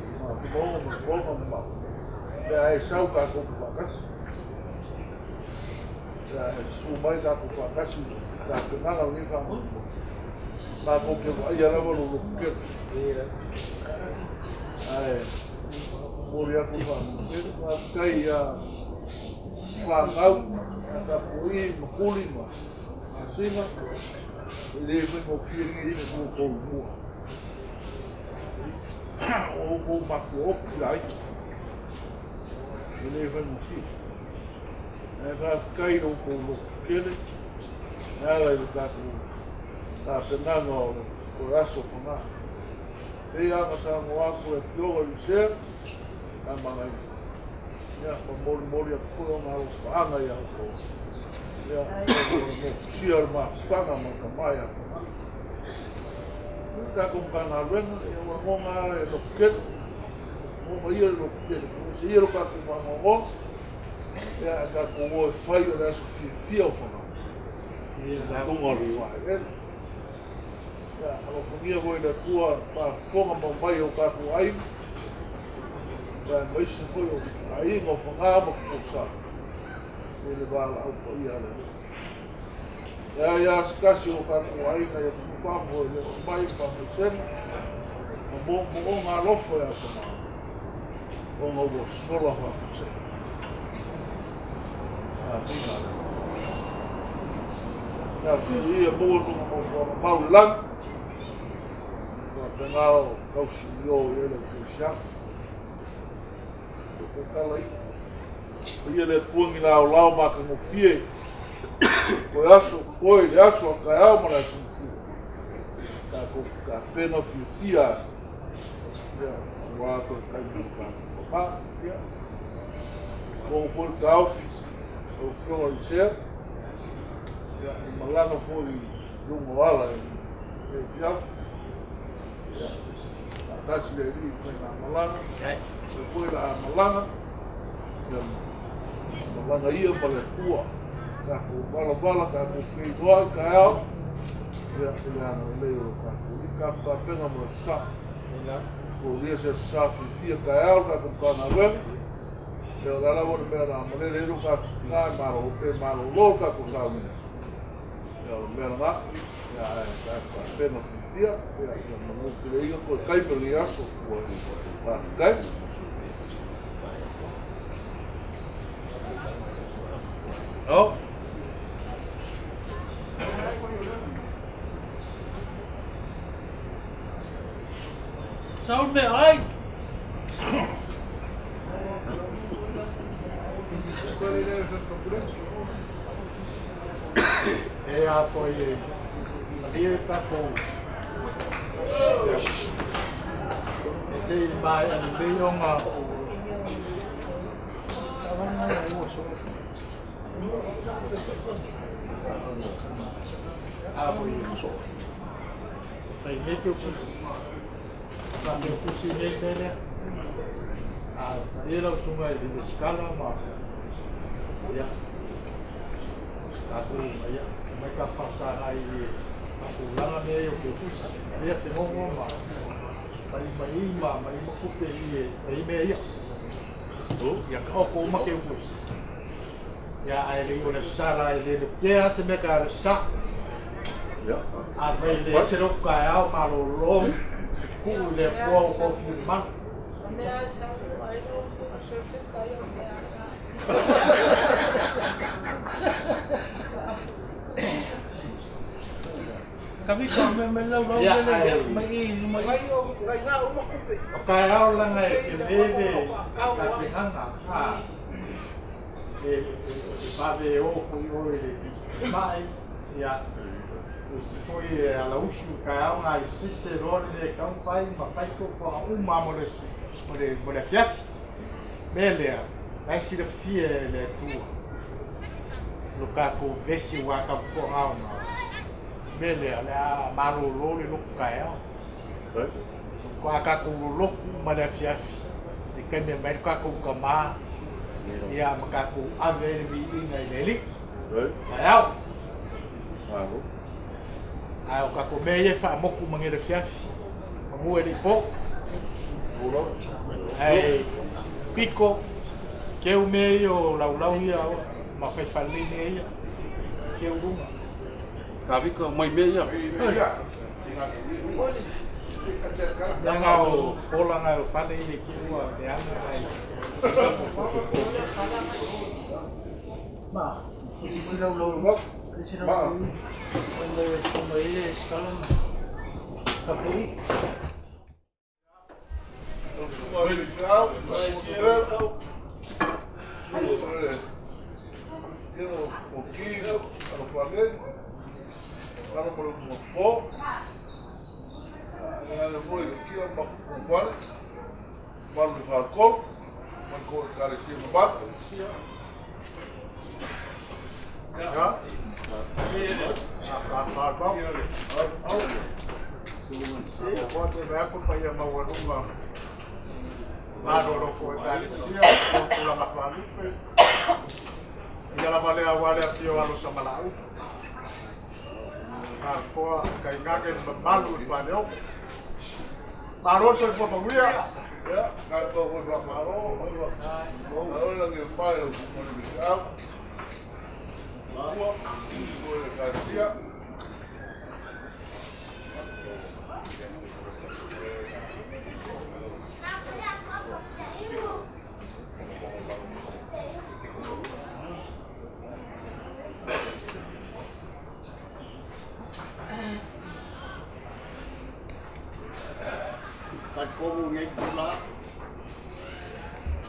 bom aí sauca com vacas sumai da com vacas da canal ali vamos ma porque aí ela vai no que ai moria com vamos mas cai a fagau da foi no pulima acima ele foi no filho ele no colmo o maco like ele vai no filho vai cair no colmo kele. Nara i tāku tā penanga o aso kona. E anga sa ngoako e pioga i sea, a mangai. Ia, pa mori a kuro ngā o whaanga i au ko. Ia, mo sia ma whanga ma ka mai a kona. Ka kumkana renga, ia wa ngonga e no kele. Ngonga ia no kele. Se ia roka ku whangongo, ia ka kungo e whai o reso fia o whanga. Ia kungo ri wai. Ia, alo whangia hoi na tua pa whonga ma mai o ka ku ai. Ia, maise hoi o ai ngā whanga ma kusa. Ia le wala au pa ia le. Ia, skasi o ka ku ai na ia kupapo ia mai pa mesena. Mo ngā lofo ia sama. O ngā ua sola pa mesena. Tina. Ia, ia mozo mo maulang. Ia, pengao kausi o ele kusia. Ia le puangi lao lao maka mo fie. Koe aso, koe le aso a kai au mara sinki. Ka pena fia. Ia, wato kai muka. Ma, ia. Kongo poli ka aufi. O kronga i sea. Ia, i malanga foi rungo ala e piau. Ia, tachi le ri kai na malanga. Se foi la malanga. Ia, malanga ia pa le tua. Ka ko bala ka ko fei doa ka au. Ia, ia ana leo ka ko i ka pa penga mo sa. Ko ria se sa fia ka au ka ko kana wen. Ia, dala mo me ra mo le ro ka ka maro pe maro lo ka ko ka wen. Ia, me ra ia ka pa penga fia. Ia, mo ke ia ko kai pe ia so ko pa kai. Oh. Sound me ai. E a toi e. Rie tako. E se mai an leonga. Fai me que eu quando eu cozinhei dele a era o som de escala mas já aku ya mereka pasar aí aku lá meio que eu pus dia tem uma mas uma copia aí meio ya kau uma que eu pus ya aí olha sala ele que hace me cara sa ya a ele se lo caiu malo le può confirmare. Kami kami melau kaya lang ay ilebe kapihanga ha pabe o foi mai ya se foi a lauxu kaya nga Cicerone de campai ma pai ko fa uma mole fiaf bele ai se fie le tu lukaku vesi wa ka ko hauna bele ala marolo le lukaya ko aka ko loku mole fiaf de kene mai ka ko kama ya maka ko ave vi ina leli ayau ai o ka ko meye fa moku mangere fiafi mo ele po ai pico que o meio lau ia ma fai falline ia que o runga Ka vika mai meia. nga o pola nga o fale ile ki ua de anga ai ma isi lau Cuando ella escala café. Quero um pouquinho. fora, malu de falcão, mas com cara de cima bate. Ya. Apa-apa. Pode ver por aí uma outra uma. Lá no comentário, se eu lá falo, e ela vai levar a fio lá no Samalau. Ah, pô, cai ngaga de malu de panel. Parou se for para Ya, kalau buat maro, kalau lagi pakai mau bisa. Gua kasih. Kat komo ngay pula.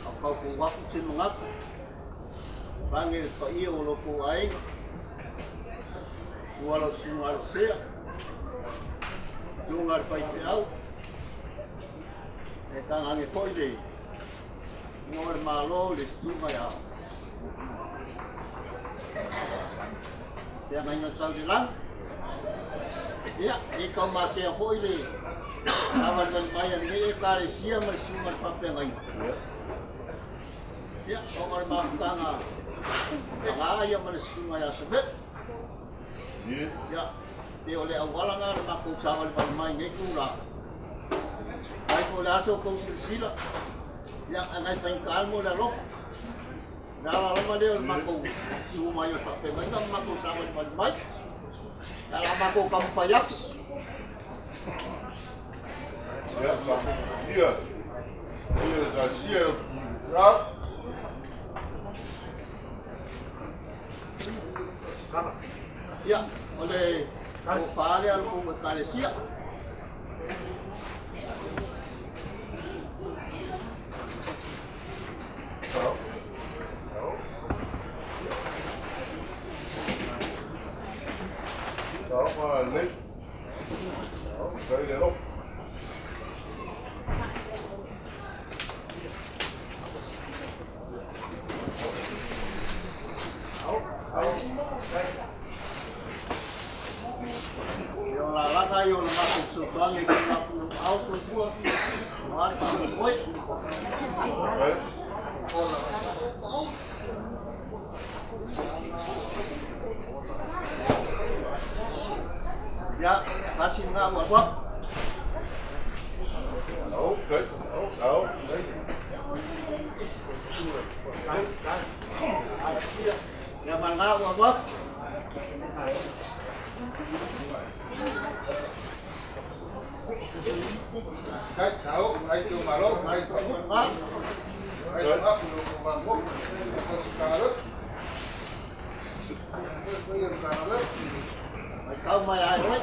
Ako kung wako sinungak. Pangil pa iyo lo po ay. Wala sungal siya. Sungal pa itiaw. Kang hangi po hindi. Ngor malo listunga ya. Kaya ngayon sa lang. Ya, ikaw mati ako ili. Awal man bayan ngayon kari siya masumat papengay. Ya, orang mahkanga. Kaya masumat ya sebet. Ya, di oleh awal nga makuk sama palmay ngay kura. Ay ko laso kong silsila. Ya, angay pangkal mo na lok. Nalalaman din makuk sumayo papengay nga makuk sama palmay. Dalam aku kamu payak. Ya, dia kasih rap. Ya, oleh Faaaloaloga Folasaga. Đó mà lấy. Đó, đây là lúc. Yung lalakay yung nakakuksukan yung out ng buwan. Mahal pa ng buwan. Đấy. Ya, kasih nga wabak. Đấu, đấy. Đấu, đấy. Ya, nga wabak. Cách sáu, ai chưa mà lốt, ai có một mắt. Ai có áp lực bằng bốc, có cả đất. Bây giờ cả đất. Mày không mày ai hết.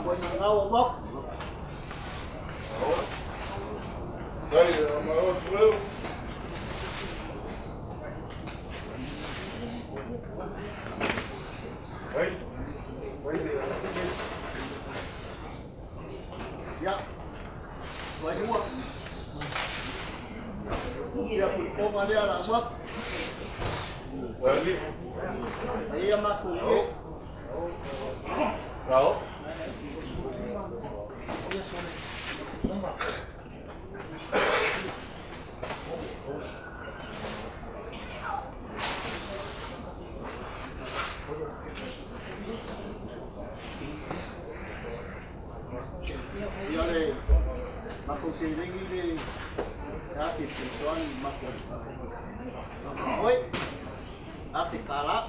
Buồn nga wabak. Đây là mà lốt lưu. Đấy. Đây là Ya, vậy đúng không? Ya, cô mà đi là mất. Đấy. Đấy em mặc cùng đi. Đấu. Giờ đây, mặc cùng xin đi. Đã thì kiểm soát mặc cùng. Ôi, đã thì cả lá.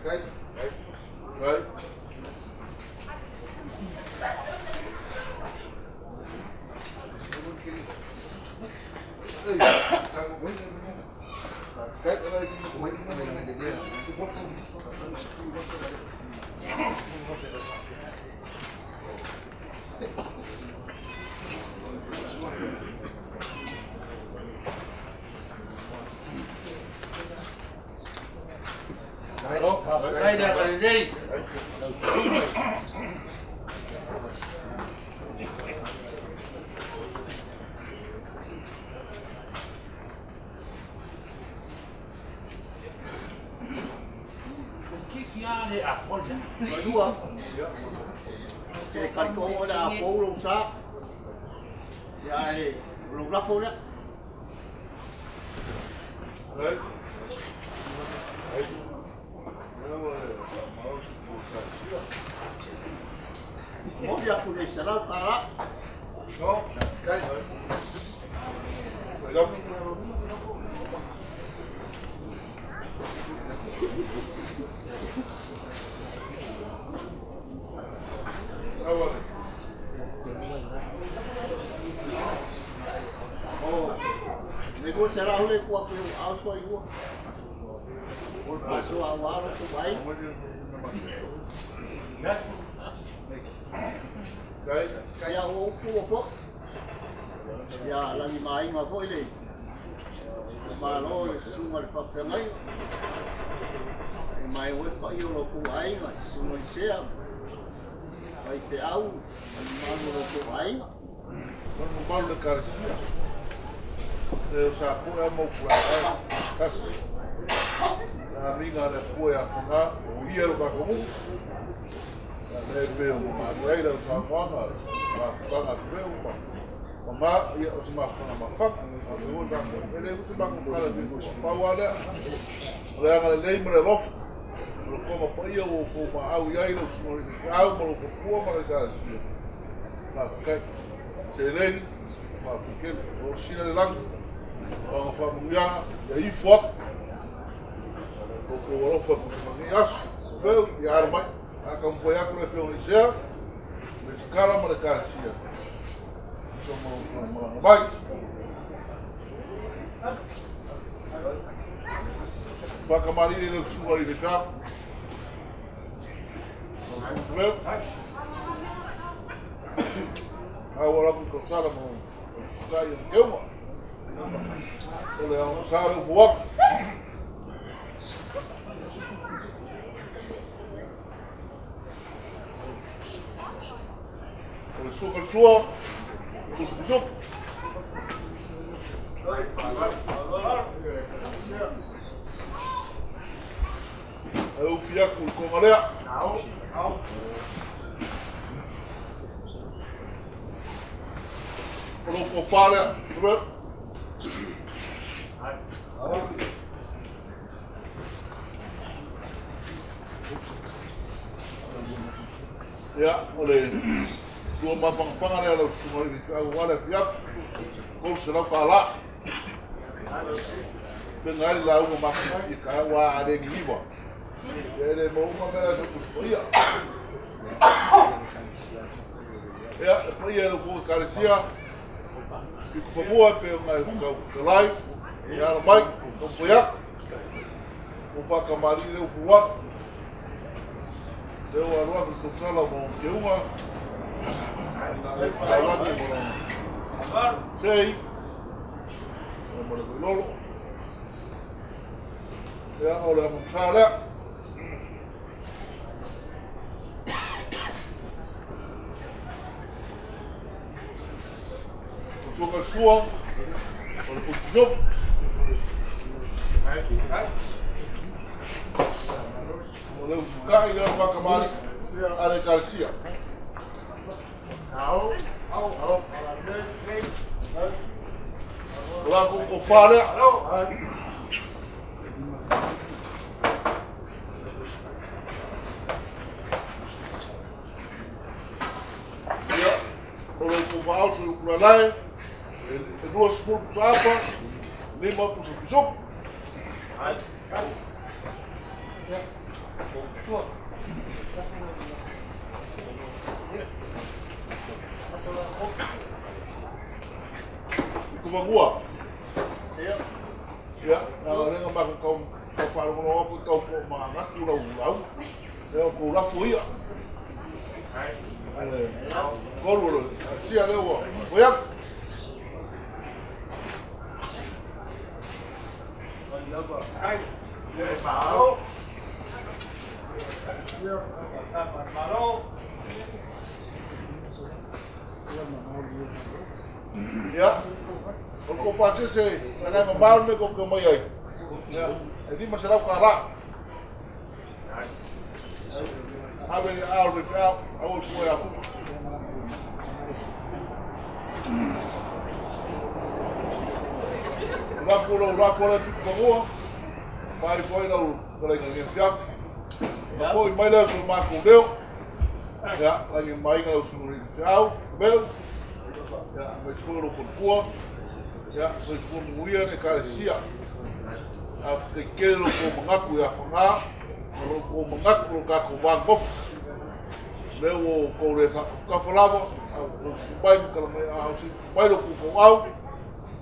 Đấy. Đấy. Cách ở đây mấy cái này là cái gì? Đây là cái gì? Rồi đúng không? Thì cần cô là phố lông sát. Dài lông lắc phố đấy. Đấy. Một giờ tụi này sẽ ra ta đó. Đó. Đây. Vậy đâu? Sao vậy? Ồ. Người cô sẽ ra hơi qua cái áo xoay luôn. Áo xoay áo nó cũng vậy. Đấy. Cái áo phô phô. Ya là gì mà anh mà phôi đi. Mà nó xung quanh Phật thế mấy. Mày quên có yêu là cô ấy mà xung quanh xe. Mày cái áo mà nó cô ấy. Vamos mal de Garcia. Eu sapo é uma praia. Assim. A amiga da poia funa, o hierro ba comum. A leve uma reira da savana, a fanga creu. Mama ia os ma fana ma fak, a vou dar. Ele você vai com cara de os pauala. Olha a lei me lof. Como poia o como au iairo, au mo ko pua ma Garcia. Na kai. Serei, ma porque o sina de lang. Ang familia, e aí foto. O oro foto de as, veio e arma, a campanha com o Folasaga, mas cara marcacia. Somos vai. Para camarim ele subiu ali de cá. Vamos ver. Agora com o Sara, não sai o que eu. Olha, não sabe o voto. Olha, suca sua. Suca. Eu fiaco com a lea. Olha o Faaaloaloga, tá ya, oleh dua mafang-fangan yang lalu semua ini awalnya siap, kau serap kalah. Dengan lalu memakai ikan wah ada yang giba. Jadi mau makan ada kuspia. Ya, apa ya lu kali siap. Iku pembuat pengai kau live, ya baik, kau puyak. Upa kembali dia buat. Dia walau untuk salah mau keuma. Sei. Nomor lolo. Ya oleh salah. Suka suang, oleh putjub. Oleh suka ia apa kembali ada kalsia. Lagu Faaaloaloga. Ya, oleh Faaaloaloga. Duas por apa, 5 por sub. Kuma gua. Ya, kalau dia ngembang kau Faaaloaloga kau mangat ulau. Dia kau ulah fuia. Kau lu, sia lewa. Fuia. Ya. Kung pati sana ngambar me kung kumayay. Ya. Hindi masarap kara. Habe ni awal semua aku. Rapolo tu semua. Mai foi não lagi siap. Foi mai lá sul mas deu. Ya, lagi mai kalau sul jauh, bel. Ya, mas foi no corpo. Ya, foi por mulher e carecia. After kelo ko mengaku ya fanga, ko mengaku ko ka bangko. Leo ko le ka falava, bai ka me au si bai ko au.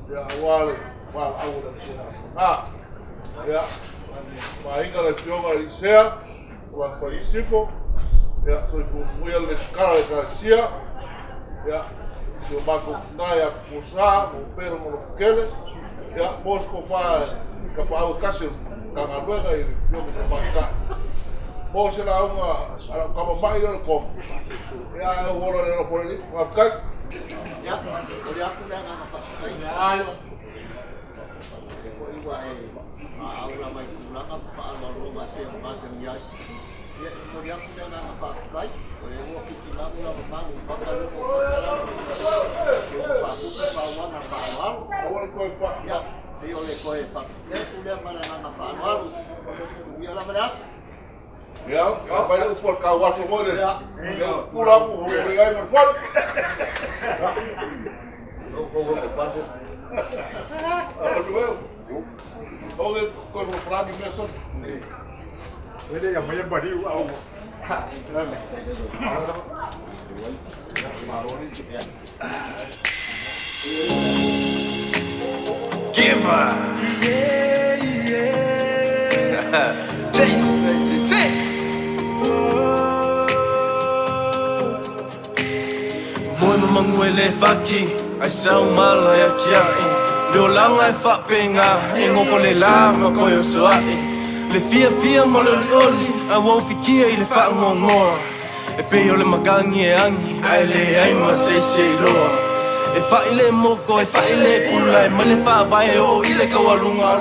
Ya wale, wal au da. Ya, mai ka le fioga isea, wa felicito. Ya, soy muy al escala de carecia. Ya, yo baco naya posa, pero no lo quede. Ya, Mosco fa kapau kasir kanga luega i fioga de baka. Mosco era ala kama mai no kom. Ya, wala no por ali, wa kai. Ya, oleh aku dah nak apa kai. Ya, Iwa aula mai pulang apa Faaaloaloga masih bias. Ya, oleh aku dah nak apa kai. Oleh aku kita nak memang bakal aku kawan apa awal. awal ko pa. Ya, dia oleh kau pak. Dia sudah mana nak apa awal. Dia lah beras. Ya, apa itu por kawas semua deh. Ya, pulang ko bigay man fol. Apa tu? Oke, kau mau pergi meson. Ini yang banyak bari au. Giver. Jace 96. Moi mamang wele faki, ai sau mala ya kiai. Leo langa e whapenga, e ngoko le la ma koe o suai. Le fia mo le oli, a wau fikia i le whaangongoa. E peo le magangi e angi, ai le aima se loa. E whaile moko, e whaile pula, e male whaavai o i le kawalunga.